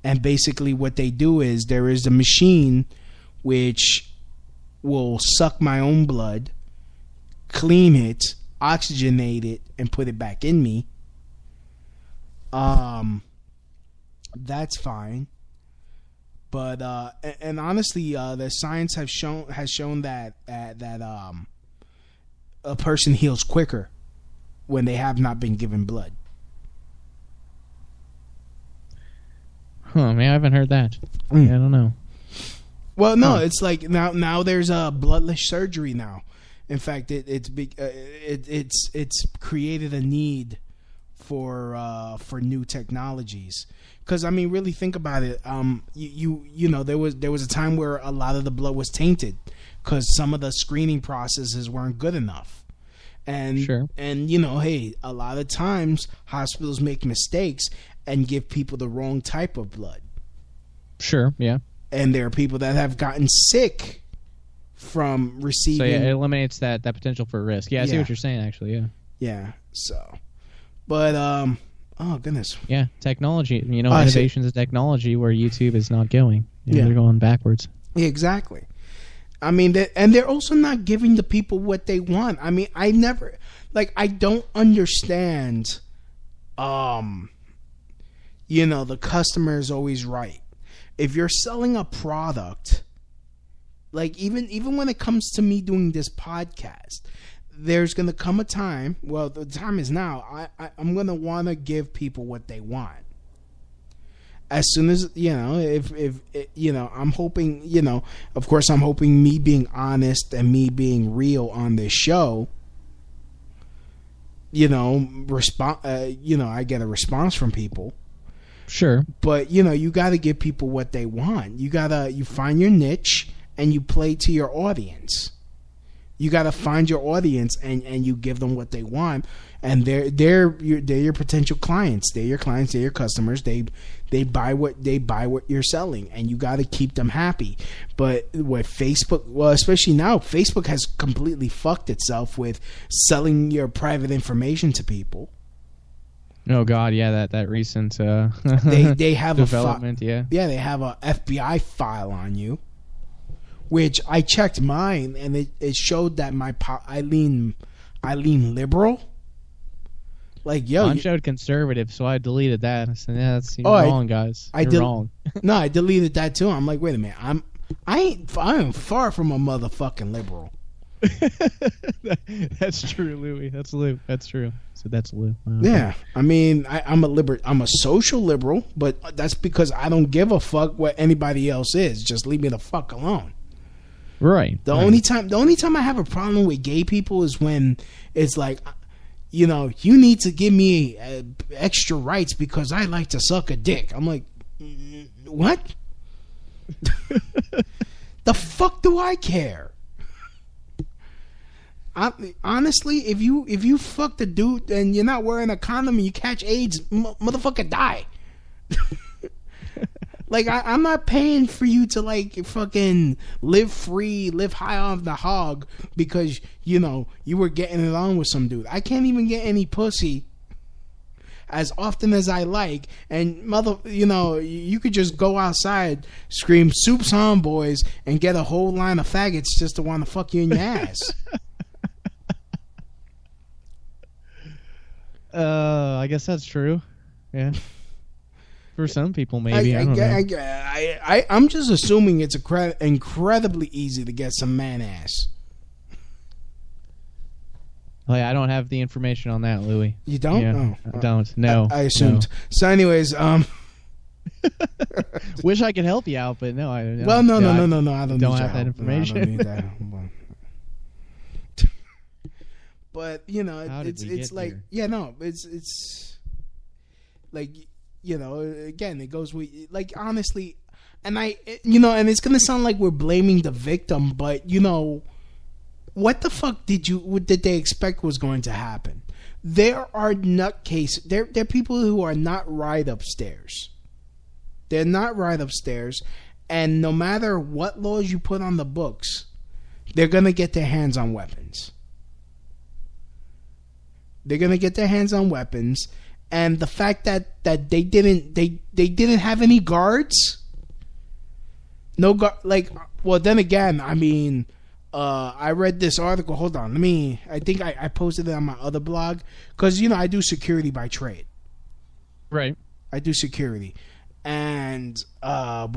And basically, what they do is there is a machine which will suck my own blood, clean it, oxygenate it, and put it back in me. That's fine. But and honestly, the science has shown that a person heals quicker when they have not been given blood. Huh? Man, I haven't heard that. Yeah, I don't know. Well, no, it's like now there's a bloodless surgery now. In fact, it's created a need for new technologies. Because I mean, really think about it. You know, there was a time where a lot of the blood was tainted because some of the screening processes weren't good enough. And Sure. And you know, hey, a lot of times hospitals make mistakes and give people the wrong type of blood. Sure. Yeah. And there are people that have gotten sick from receiving. So yeah, it eliminates that potential for risk. Yeah, I see Yeah. what you're saying. Actually, yeah. Yeah. So, but oh goodness. Yeah, technology. You know, I see. innovations in technology where YouTube is not going. You know, Yeah. they're going backwards. Yeah, exactly. I mean, and they're also not giving the people what they want. I mean, I don't understand. You know, the customer is always right. If you're selling a product, like even when it comes to me doing this podcast, there's gonna come a time. Well, the time is now. I'm gonna want to give people what they want. As soon as, you know, if you know, I'm hoping, you know, of course, I'm hoping me being honest and me being real on this show, you know, I get a response from people. Sure. But, you know, you got to give people what they want. You find your niche and you play to your audience. You got to find your audience and you give them what they want. And they're your potential clients. They're your clients. They're your customers. They buy what you're selling, and you got to keep them happy. But with Facebook, well, especially now, Facebook has completely fucked itself with selling your private information to people. Oh God, yeah, that recent They have development, yeah. Yeah, they have a FBI file on you, which I checked mine, and it showed that I lean liberal. Like, yo, Mine showed conservative, so I deleted that. I said, yeah, that's wrong, guys. You're wrong. No, I deleted that too. I'm like, wait a minute, I am far from a motherfucking liberal. That's true, Louis. That's Lou. That's true. So that's Lou. Wow. Yeah, I mean, I'm a social liberal, but that's because I don't give a fuck what anybody else is. Just leave me the fuck alone. Right. The only time I have a problem with gay people is when it's like, you know, you need to give me extra rights because I like to suck a dick. I'm like, what? The fuck do I care? Honestly, if you fuck the dude and you're not wearing a condom and you catch AIDS, motherfucker, die. Like, I'm not paying for you to, like, fucking live free, live high off the hog because, you know, you were getting it on with some dude. I can't even get any pussy as often as I like, and you know, you could just go outside, scream "Soup's on, boys," and get a whole line of faggots just to want to fuck you in your ass. I guess that's true. Yeah. For some people, maybe. I don't know. I'm just assuming it's incredibly easy to get some man ass. Oh, yeah, I don't have the information on that, Louis. You don't? Yeah, I don't. No. I assumed. No. So, anyways, wish I could help you out, but no, I don't. Well, no. I don't have that information. No, I don't need that. But you know, it's like here? yeah, no, it's like, you know, again, it goes with, like, honestly, and you know, and it's gonna sound like we're blaming the victim, but you know, what the fuck what did they expect was going to happen? There are nutcases. There are people who are not right upstairs. They're not right upstairs, and no matter what laws you put on the books, they're gonna get their hands on weapons. They're gonna get their hands on weapons, and the fact that they didn't have any guards, no guard. Like, well, then again, I mean, I read this article. Hold on, I think I posted it on my other blog because, you know, I do security by trade. Right. I do security, and I'm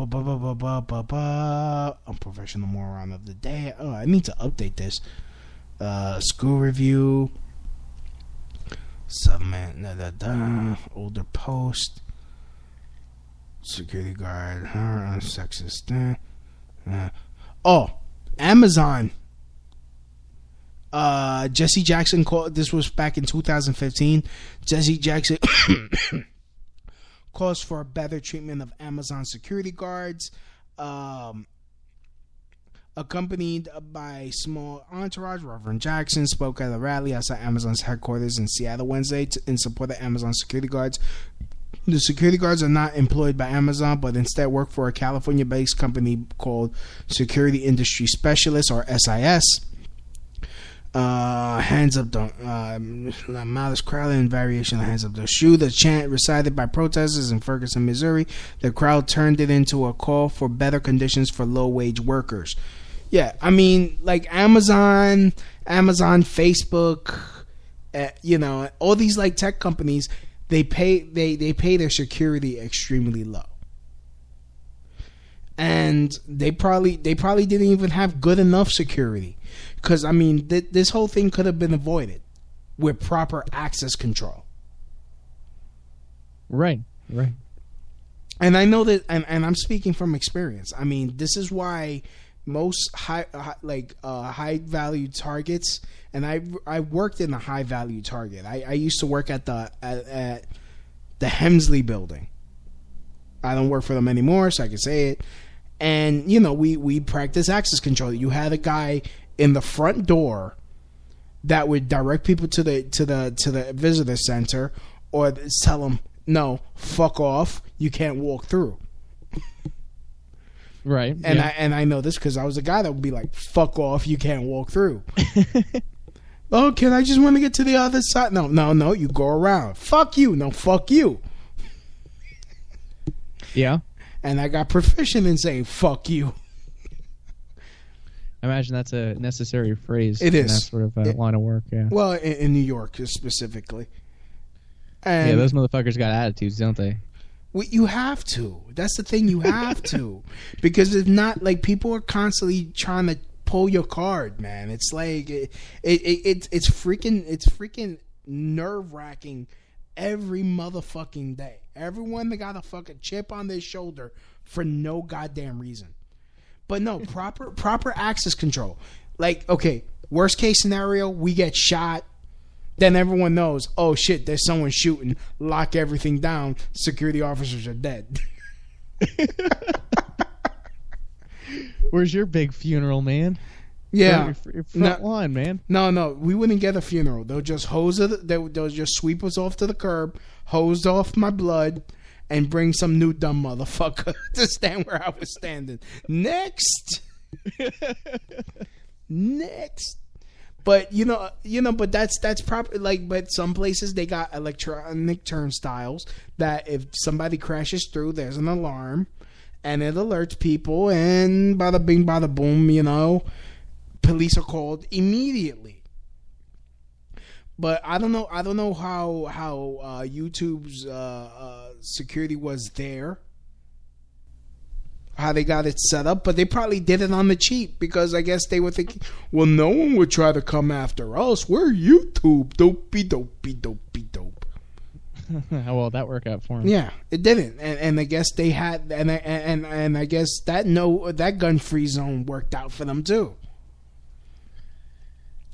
professional moron of the day. Oh, I need to update this. School review. Settlement, older post, security guard, sexist. Amazon. Jesse Jackson called. This was back in 2015. Jesse Jackson calls for a better treatment of Amazon security guards. Accompanied by small entourage, Reverend Jackson spoke at a rally outside Amazon's headquarters in Seattle Wednesday in support of Amazon security guards. The security guards are not employed by Amazon, but instead work for a California-based company called Security Industry Specialists, or SIS. Hands up, don't. Malice Crowley and variation of Hands Up Don't Shoot. The chant recited by protesters in Ferguson, Missouri. The crowd turned it into a call for better conditions for low-wage workers. Yeah, I mean, like Amazon, Facebook, you know, all these like tech companies, they pay their security extremely low, and they probably didn't even have good enough security, because I mean, this whole thing could have been avoided with proper access control. Right. And I know that, and I'm speaking from experience. I mean, this is why most high value targets, and I worked in a high value target. I used to work at the Hemsley building. I don't work for them anymore, so I can say it. And you know, we practice access control. You had a guy in the front door that would direct people to the visitor center, or tell them, no, fuck off, you can't walk through. Right. And yeah. I know this because I was a guy that would be like, fuck off, you can't walk through. Oh, can I just want to get to the other side? No, you go around. Fuck you. No, fuck you. Yeah. And I got proficient in saying fuck you. I imagine that's a necessary phrase. It is. In that sort of line of work, yeah. Well, in New York specifically. And yeah, those motherfuckers got attitudes, don't they? You have to. That's the thing. You have to, because if not, like, people are constantly trying to pull your card, man. It's like it's freaking nerve wracking every motherfucking day. Everyone that got a fucking chip on their shoulder for no goddamn reason. But no, proper access control. Like, okay, worst case scenario, we get shot. Then everyone knows, oh shit, there's someone shooting. Lock everything down. Security officers are dead. Where's your big funeral, man? Yeah, Your front line, man. No, we wouldn't get a funeral. They'll just they'll just sweep us off to the curb, hose off my blood, and bring some new dumb motherfucker to stand where I was standing. Next. But but that's probably like. But some places they got electronic turnstiles that if somebody crashes through, there's an alarm, and it alerts people, and bada bing, bada boom, police are called immediately. But I don't know how YouTube's security was there. How they got it set up, but they probably did it on the cheap because I guess they were thinking, well, no one would try to come after us. We're YouTube. Dopey, dopey, dopey, dope. How well that work out for him? Yeah, it didn't, and I guess they had, and I guess that gun free zone worked out for them too.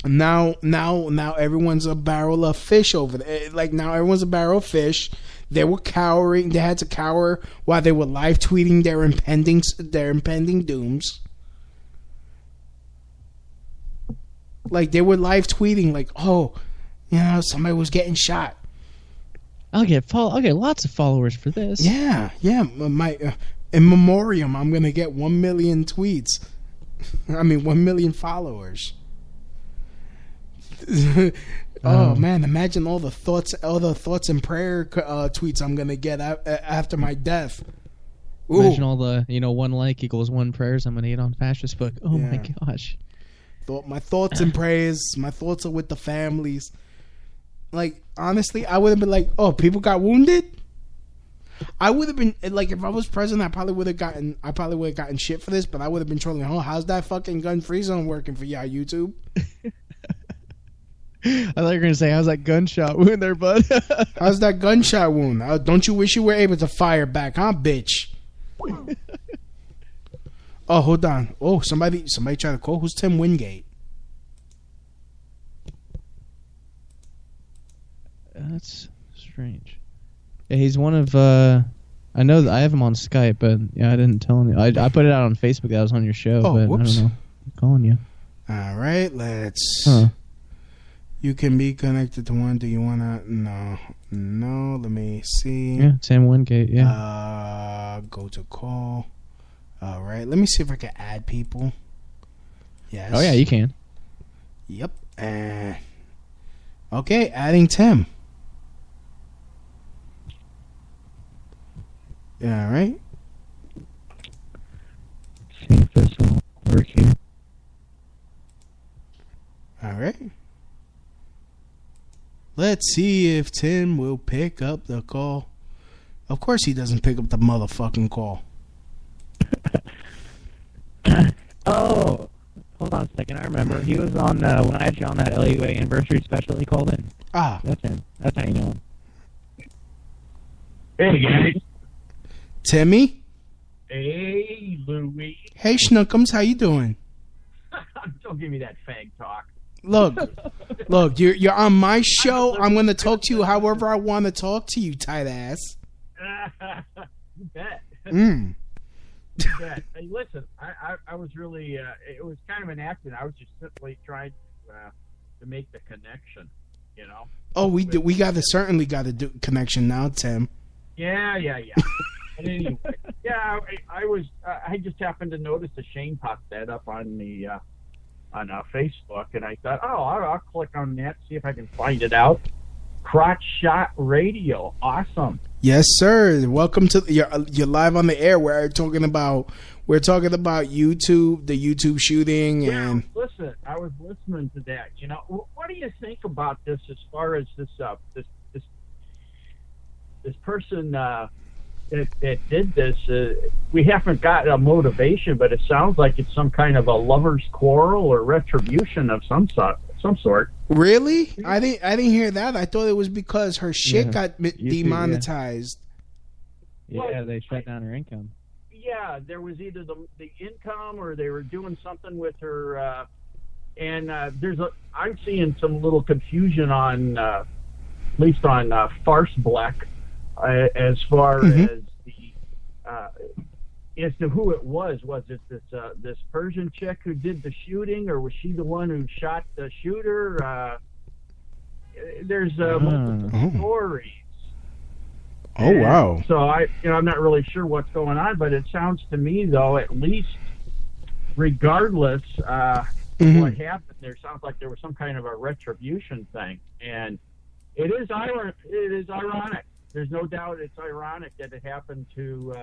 Now everyone's a barrel of fish over there. Like now everyone's a barrel of fish. They were cowering. They had to cower while they were live tweeting their impending dooms. Like they were live tweeting, like, oh, somebody was getting shot. I'll get lots of followers for this. Yeah. My in memoriam, I'm gonna get 1 million tweets. 1 million followers. Oh man, imagine all the thoughts and prayer tweets I'm gonna get after my death. Ooh. Imagine all the 1 like equals 1 prayers I'm gonna get on Fascist Book. Oh my gosh. My thoughts and prayers. My thoughts are with the families. Like honestly, I would have been like, oh, people got wounded. I would have been like, if I was president, I probably would have gotten shit for this, but I would have been trolling. Oh, how's that fucking gun free zone working for y'all, YouTube? I thought you were going to say, how's that gunshot wound there, bud? How's that gunshot wound? Don't you wish you were able to fire back, huh, bitch? Oh, hold on. Oh, somebody tried to call. Who's Tim Wingate? That's strange. Yeah, he's one of, I know that I have him on Skype, but I didn't tell him. I put it out on Facebook that I was on your show, but whoops. I don't know. I'm calling you. All right, let's... You can be connected to one. Do you want to? No. Let me see. Yeah, Sam Wingate. Yeah. Go to call. All right. Let me see if I can add people. Yes. Oh yeah, you can. Yep. Okay, adding Tim. All right. See if this will work here. All right. Let's see if Tim will pick up the call. Of course he doesn't pick up the motherfucking call. Oh, hold on a second. I remember. He was on, when I had you on that LUA anniversary special, he called in. Ah. That's him. That's how you know him. Hey, guys. Timmy? Hey, Louie. Hey, Schnookums. How you doing? Don't give me that fag talk. Look, you're on my show. I'm going to talk to you however I want to talk to you, tight ass. You bet. Mm. You bet. Hey, listen, I was really, it was kind of an accident. I was just simply trying to make the connection, Oh, we certainly got to do connection now, Tim. Yeah. But anyway, I just happened to notice that Shane popped that up on the on Facebook, and I thought, I'll click on that, see if I can find it out. Crotch Shot Radio, awesome. Yes, sir. Welcome to you're live on the air. We're talking about YouTube, the YouTube shooting, and listen, I was listening to that. What do you think about this as far as this person that did this? We haven't got a motivation, but it sounds like it's some kind of a lover's quarrel or retribution of some sort. Really? I didn't hear that. I thought it was because her shit got demonetized. Yeah, they shut down her income. Yeah, there was either the income or they were doing something with her And I'm seeing some little confusion on, at least on Farce Black, as far as the as to who it was. Was it this Persian chick who did the shooting, or was she the one who shot the shooter? There's multiple stories. Oh, wow. So I'm not really sure what's going on, but it sounds to me, though, at least regardless what happened, there sounds like there was some kind of a retribution thing, and it is ironic. There's no doubt it's ironic that it happened to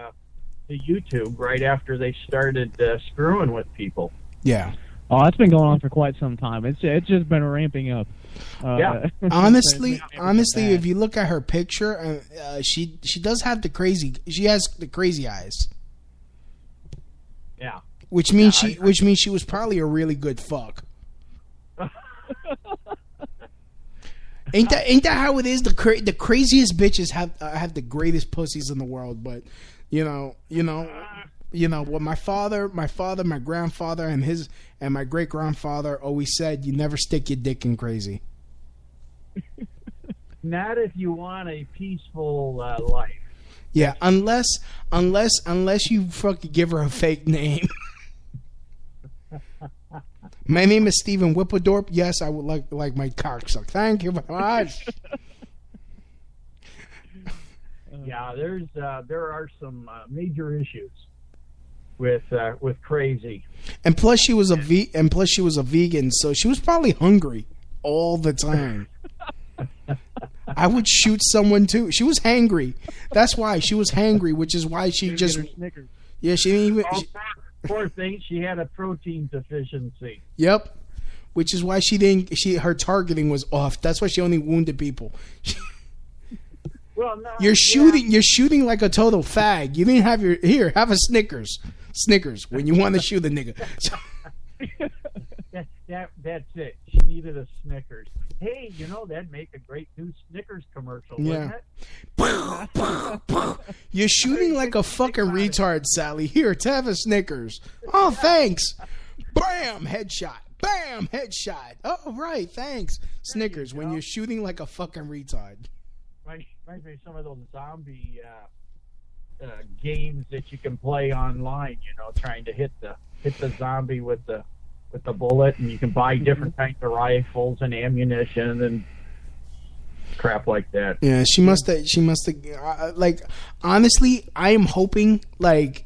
YouTube right after they started screwing with people. Yeah. Oh, that's been going on for quite some time. It's just been ramping up. Honestly, if you look at her picture, she does have she has the crazy eyes. Yeah. Which means she was probably a really good fuck. Ain't that how it is? The craziest bitches have the greatest pussies in the world, but you know what my father, my grandfather, and my great grandfather always said: you never stick your dick in crazy. Not if you want a peaceful life. Yeah, unless you fucking give her a fake name. My name is Stephen Whippledorp. Yes, I would like my cock sucked. Thank you very much. Yeah, there are some major issues with crazy. And plus she was a vegan, so she was probably hungry all the time. I would shoot someone too. She was hangry. That's why she was hangry, which is why she just Snickers. Yeah, she didn't even. Poor thing, she had a protein deficiency. Yep, which is why she didn't. Her targeting was off. That's why she only wounded people. Well, no, you're shooting like a total fag. You didn't have have a Snickers when you want to shoot a nigga. That's it. She needed a Snickers. Hey, that'd make a great new Snickers commercial, wouldn't it? You're shooting like a fucking retard, Sally. Here, have a Snickers. Oh, thanks. Bam, headshot. Bam, headshot. Oh, right, thanks. Snickers, when you're shooting like a fucking retard. Reminds me of some of those zombie games that you can play online, trying to hit the zombie with the bullet, and you can buy different kinds of rifles and ammunition and crap like that. Yeah, she must have like, honestly, I am hoping, like,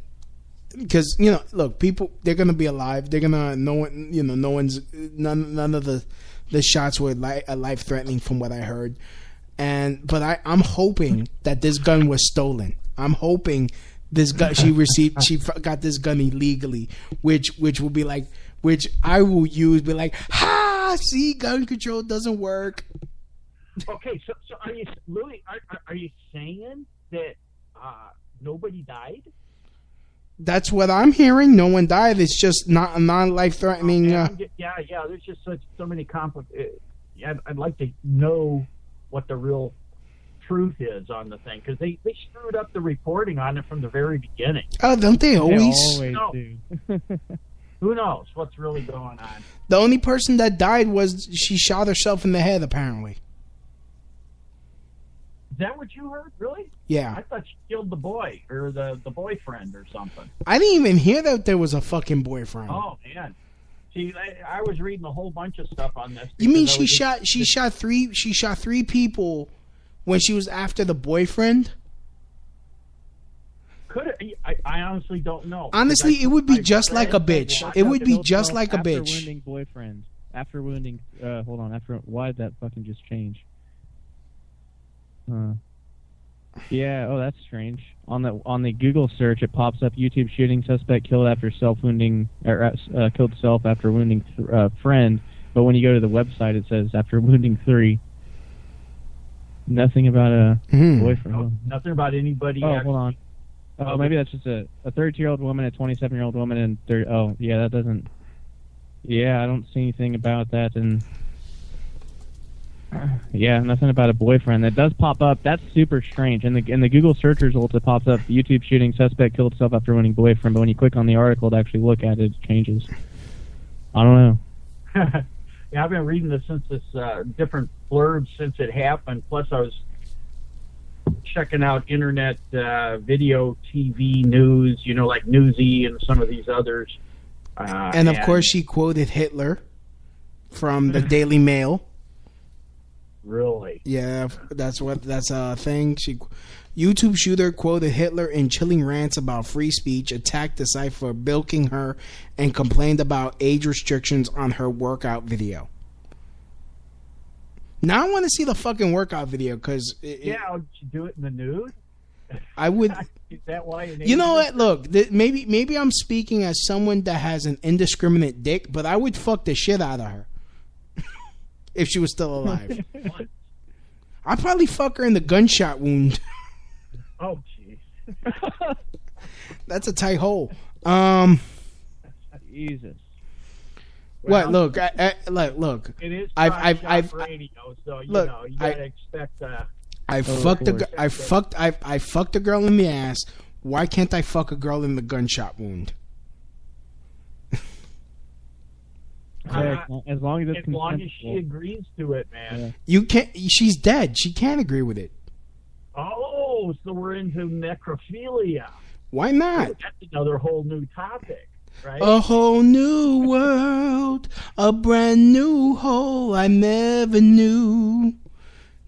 because look, people, they're gonna be alive, they're gonna none of the shots were life threatening from what I heard, but I'm hoping that this gun was stolen. I'm hoping this gun she got this gun illegally, which will be like, which I will use, be like, ha! See, gun control doesn't work. Okay, so are you, Louis? Are you saying that nobody died? That's what I'm hearing. No one died. It's just not a non-life threatening. Yeah. There's just so many I'd like to know what the real truth is on the thing, because they screwed up the reporting on it from the very beginning. Oh, don't they always? They always do. Who knows what's really going on? The only person that died was she shot herself in the head, apparently. Is that what you heard? Really? Yeah. I thought she killed the boy or the boyfriend or something. I didn't even hear that there was a fucking boyfriend. Oh man. See, I was reading a whole bunch of stuff on this. You mean she shot three people when she was after the boyfriend? I honestly don't know. Honestly, it would be just like a bitch. It would be just like a bitch. After wounding boyfriend. After wounding. Hold on. Why did that fucking just change? Yeah. Oh, that's strange. On the Google search, it pops up: YouTube shooting suspect killed after self-wounding, or killed self after wounding friend. But when you go to the website, it says after wounding 3. Nothing about a boyfriend. No, nothing about anybody. Oh, hold on. Oh, maybe that's just a 32-year-old woman, a 27-year-old woman, and that doesn't. Yeah, I don't see anything about that, and yeah, nothing about a boyfriend. That does pop up. That's super strange. In the Google search results, it pops up: YouTube shooting suspect killed self after winning boyfriend. But when you click on the article to actually look at it, it changes. I don't know. Yeah, I've been reading this since this different blurbs since it happened. Plus, I was checking out internet video, TV news, like Newsy and some of these others. And of course, she quoted Hitler from the Daily Mail. Really? Yeah, that's a thing. YouTube shooter quoted Hitler in chilling rants about free speech, attacked the site for bilking her, and complained about age restrictions on her workout video. Now I want to see the fucking workout video because did you do it in the nude? I would. Is that why? You know what? Look, maybe I'm speaking as someone that has an indiscriminate dick, but I would fuck the shit out of her if she was still alive. I'd probably fuck her in the gunshot wound. Oh, jeez. That's a tight hole. Jesus. What? Look, look. It is I've radio, so you look, you gotta expect. I fucked a girl in the ass. Why can't I fuck a girl in the gunshot wound? As long as it's she agrees to it, man. Yeah. You can't. She's dead. She can't agree with it. Oh, so we're into necrophilia. Why not? That's another whole new topic, right? A whole new world, a brand new hole I never knew.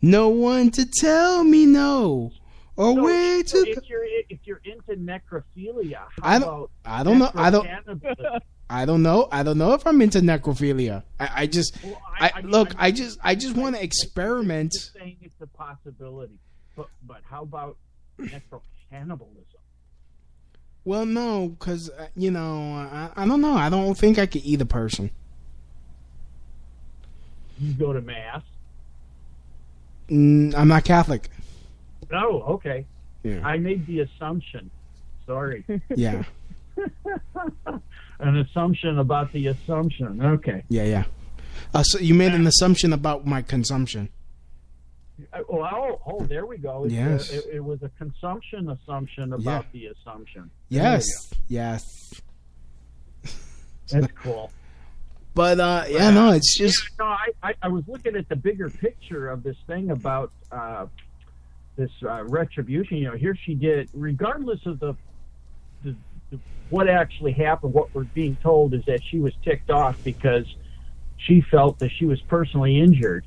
No one to tell me no or So where to. if you're into necrophilia, I don't know. I don't know. I don't know if I'm into necrophilia. I just want to experiment. I'm just saying it's a possibility, but how about necrocannibalism? Well, no, because I don't know. I don't think I could eat a person. You go to mass? I'm not Catholic. Oh, okay. Yeah. I made the assumption. Sorry. Yeah. An assumption about the assumption. Okay. Yeah. So you made an assumption about my consumption. Oh, there we go. Yes. It was a consumption assumption about the assumption. Yes. That's cool. But no, it's just. I was looking at the bigger picture of this thing about this retribution. Here she did, regardless of the what actually happened. What we're being told is that she was ticked off because she felt that she was personally injured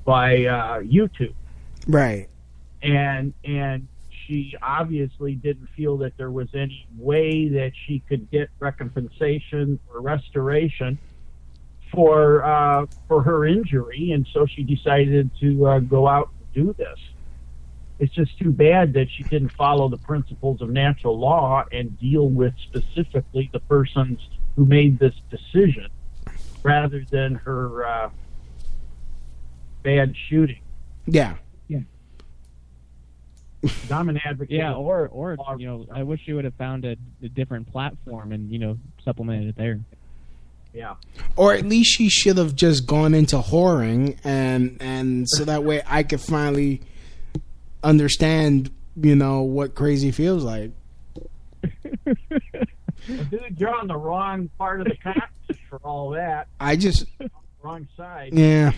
by YouTube, Right. and she obviously didn't feel that there was any way that she could get recompensation or restoration for her injury, and so she decided to go out and do this. It's just too bad that she didn't follow the principles of natural law and deal with specifically the persons who made this decision, rather than her bad shooting. Yeah. I'm an advocate. Yeah, or I wish she would have found a different platform and supplemented it there. Yeah. Or at least she should have just gone into whoring, and so that way I could finally understand, what crazy feels like. Dude, you're on the wrong part of the continent for all that. Wrong side. Yeah.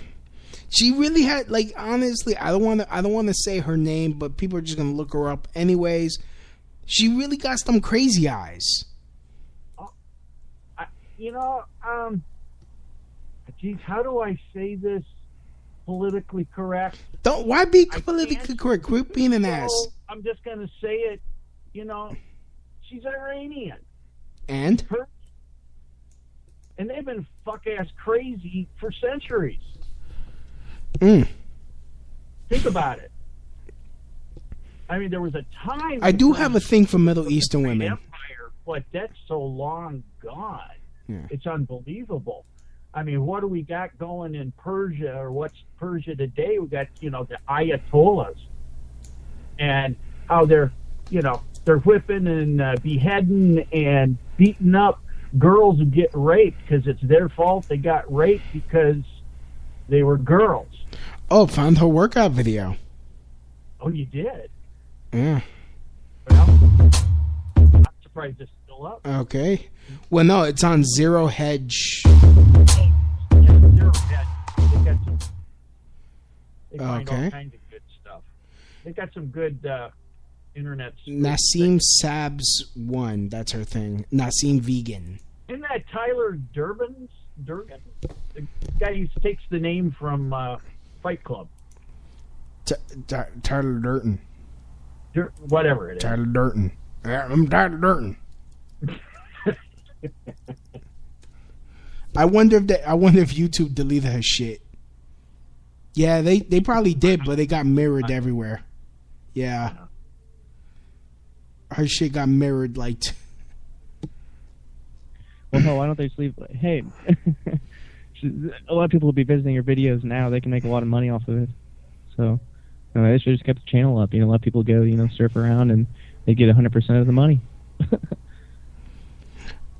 She really had, honestly, I don't want to say her name, but people are just gonna look her up anyways. She really got some crazy eyes. Geez, how do I say this politically correct? Why be politically correct? Quit being an ass. I'm just gonna say it. She's Iranian. And they've been fuck-ass crazy for centuries. Think about it. I mean, there was a time... I do have a thing for Middle Eastern women. Empire, but that's so long gone. Yeah. It's unbelievable. I mean, what do we got going in Persia, or what's Persia today? We got, the Ayatollahs, and how they're whipping and beheading and beating up girls who get raped because it's their fault they got raped because they were girls. Oh, found her workout video. Oh, you did? Yeah. Well, I'm surprised it's still up. Okay. Well, no, it's on Zero Hedge. Yeah, they got some. They find Okay. all kinds of good stuff. They got some good internet. Nassim Sabs 1. That's her thing. Nassim Vegan. Isn't that Tyler Durden? The guy who takes the name from Fight Club. Tyler Durden. Whatever it is. Tyler Durden. I'm Tyler Durden. I wonder if YouTube deleted her shit. Yeah, they probably did, but it got mirrored everywhere. Yeah. Her shit got mirrored like Well, hell, why don't they just leave? Hey, a lot of people will be visiting your videos now. They can make a lot of money off of it. So, they should just kept the channel up. Let people go, surf around, and they get 100% of the money.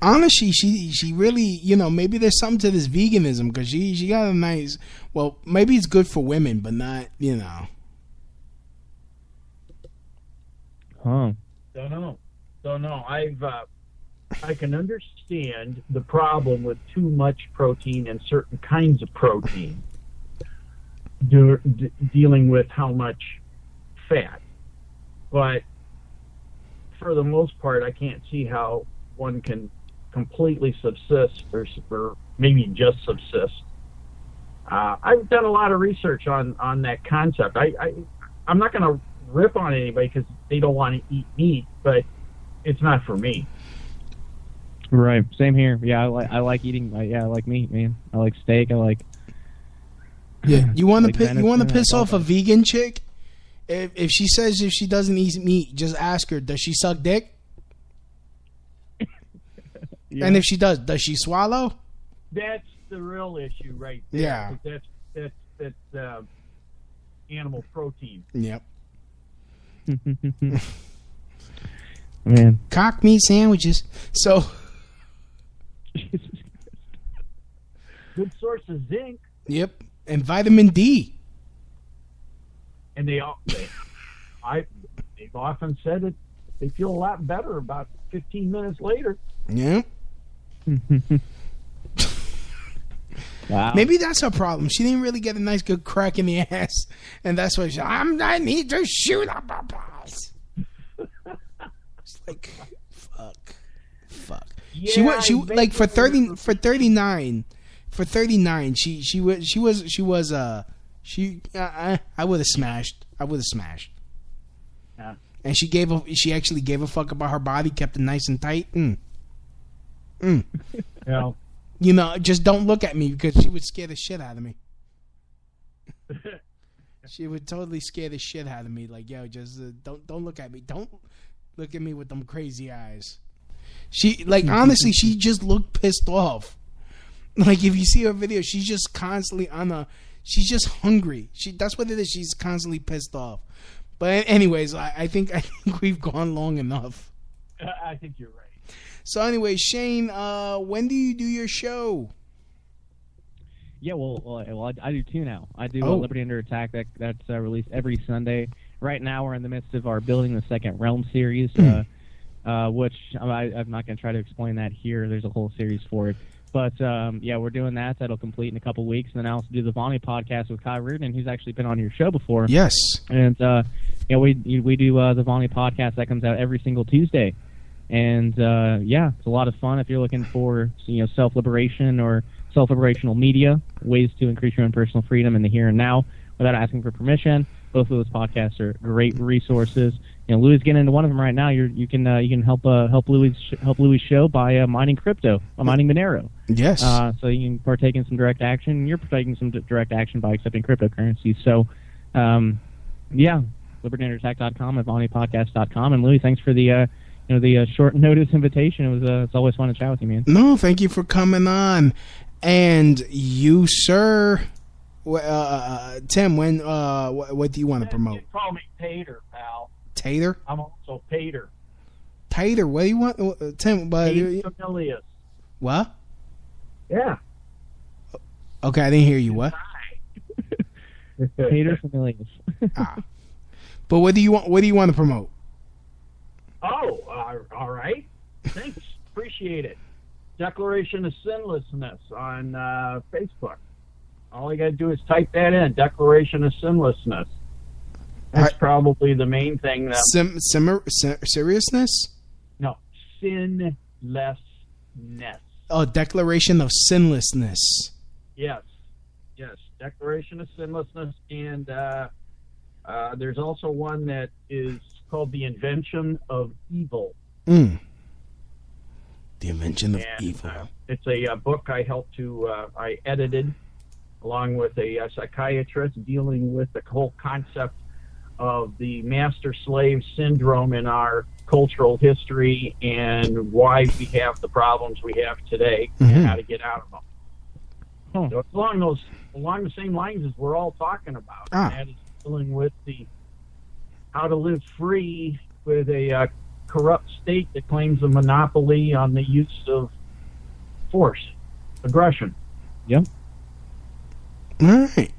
honestly, she really, maybe there's something to this veganism because she got a nice. Well, maybe it's good for women, but not, Huh. Don't know. I can understand the problem with too much protein and certain kinds of protein dealing with how much fat. But for the most part, I can't see how one can completely subsist or maybe just subsist. I've done a lot of research on that concept. I'm not going to rip on anybody because they don't want to eat meat, but it's not for me. Right. Same here. Yeah, I like eating. I like meat, man. I like steak. I like. Yeah. You want Like to piss venison, off a vegan chick? If she says if she doesn't eat meat, just ask her, does she suck dick? Yeah. And if she does she swallow? That's the real issue right there. Yeah. 'Cause that's animal protein. Yep. Man. Cock meat sandwiches. So Good source of zinc, yep. And vitamin D. and they've often said that they feel a lot better about 15 minutes later. Yep. Wow. Maybe that's her problem. She didn't really get a nice good crack in the ass, and that's why I need to shoot up her balls. It's like, fuck. She Yeah, like for maybe- 39. I would have smashed. Yeah. And she actually gave a fuck about her body, kept it nice and tight. Yeah. Just don't look at me because she would scare the shit out of me. She would totally scare the shit out of me. Like, yo, just don't look at me. Don't look at me with them crazy eyes. She, honestly, she just looked pissed off. Like, if you see her video, she's just constantly she's just hungry. That's what it is. She's constantly pissed off. But anyways, I think we've gone long enough. I think you're right. So anyway, Shane, when do you do your show? Yeah, well, I do two now. I do Oh. Liberty Under Attack. That's released every Sunday. Right now, we're in the midst of our Building the Second Realm series, which I'm not going to try to explain that here. There's a whole series for it. But, yeah, we're doing that. That'll complete in a couple weeks. And then I also do the Vonnie podcast with Kai Reardon, who's actually been on your show before. Yes. And, we do the Vonnie podcast. That comes out every single Tuesday. And, yeah, it's a lot of fun if you're looking for, self-liberation or self-liberational media, ways to increase your own personal freedom in the here and now without asking for permission. Both of those podcasts are great resources. Louis getting into one of them right now. You can help Louis' show by mining crypto, mining Monero. Yes. So you can partake in some direct action. You're partaking some direct action by accepting cryptocurrency. So, yeah, libertyunderattack.com and VonniePodcast.com. And Louis, thanks for the the short notice invitation. It's always fun to chat with you, man. No, thank you for coming on. And you, sir, Tim, when what do you want to promote? You call me Tater, pal. Tater? I'm also Pater. Tater, what do you want, Tim? Familius. What? Yeah. Okay, I didn't hear you. What? Hater Familius. But what do you want? What do you want to promote? Oh, all right. Thanks. Appreciate it. Declaration of Sinlessness on Facebook. All you got to do is type that in, Declaration of Sinlessness. That's probably the main thing. Seriousness? No, sinlessness. Oh, Declaration of Sinlessness. Yes, Declaration of Sinlessness, and there's also one that is called The Invention of Evil. The Invention of Evil. It's a book I I edited along with a psychiatrist dealing with the whole concept of the master-slave syndrome in our cultural history and why we have the problems we have today and how to get out of them. So it's along the same lines as we're all talking about. And it's dealing with how to live free with a corrupt state that claims a monopoly on the use of force, aggression. Yep. All right.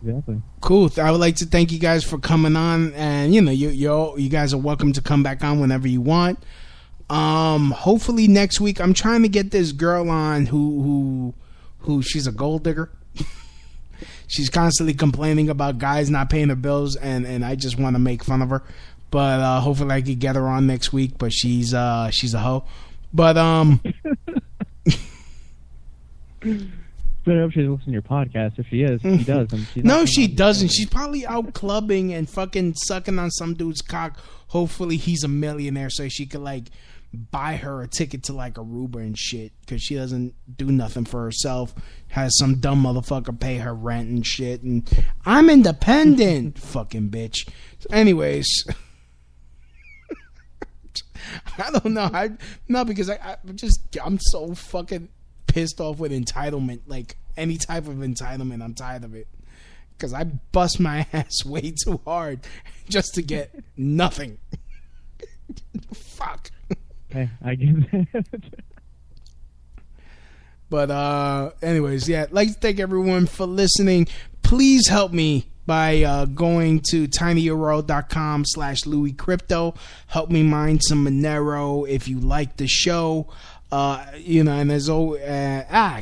Exactly. Cool. I would like to thank you guys for coming on, and you guys are welcome to come back on whenever you want. Hopefully next week I'm trying to get this girl on who she's a gold digger. She's constantly complaining about guys not paying her bills, and I just want to make fun of her. But hopefully I could get her on next week. But she's a hoe. But Better hope she doesn't listen to your podcast. If she is, she does. And no, she doesn't. She's probably out clubbing and fucking sucking on some dude's cock. Hopefully he's a millionaire so she could like buy her a ticket to like Aruba and shit, because she doesn't do nothing for herself. Has some dumb motherfucker pay her rent and shit, and I'm independent. Fucking bitch. So anyways, I don't know. Because I'm so fucking pissed off with entitlement. Like any type of entitlement, I'm tired of it. Because I bust my ass way too hard just to get nothing. Fuck. Hey, I get that. But anyways, yeah, I'd like to thank everyone for listening. Please help me by going to tinyurl.com/LouisCrypto. Help me mine some Monero if you like the show. And there's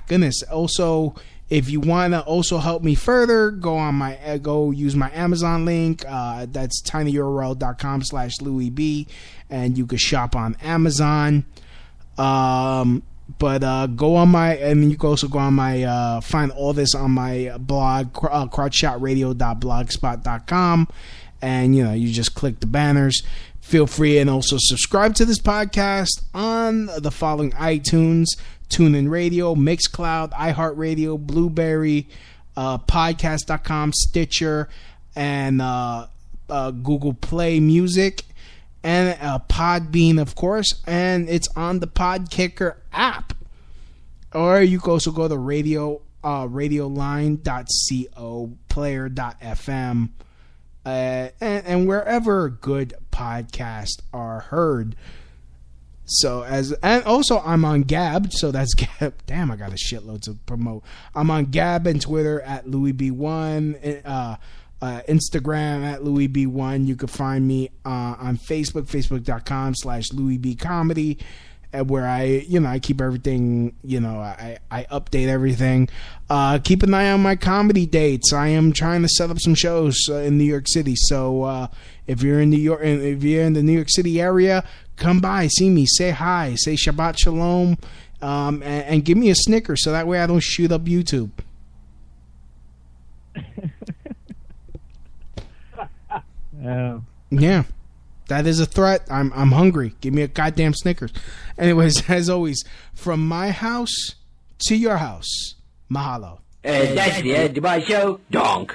goodness. Also, if you want to also help me further, go use my Amazon link. That's tinyurl.com/LouisB, and you can shop on Amazon. But go on and you can also go on my find all this on my blog, crotchshotradio.blogspot.com, and you just click the banners. Feel free and also subscribe to this podcast on the following iTunes, TuneIn Radio, Mixcloud, iHeartRadio, Blueberry, Podcast.com, Stitcher, and Google Play Music, and Podbean, of course, and it's on the Podkicker app. Or you can also go to radioline.co, player.fm, and wherever good podcasts are heard. And also I'm on Gab, so that's Gab. Damn, I got a shitload to promote. I'm on Gab and Twitter at LouisB1, Instagram at LouisB1. You can find me on Facebook, facebook.com/LouisBComedy, where I keep everything, I update everything. Keep an eye on my comedy dates. I am trying to set up some shows in New York City. So if you're in New York, and if you're in the New York City area, come by, see me, say hi, say Shabbat Shalom, and give me a Snicker so that way I don't shoot up YouTube. Yeah. That is a threat. I'm hungry. Give me a goddamn Snickers. Anyways, as always, from my house to your house, mahalo. That's the end of my show. Donk.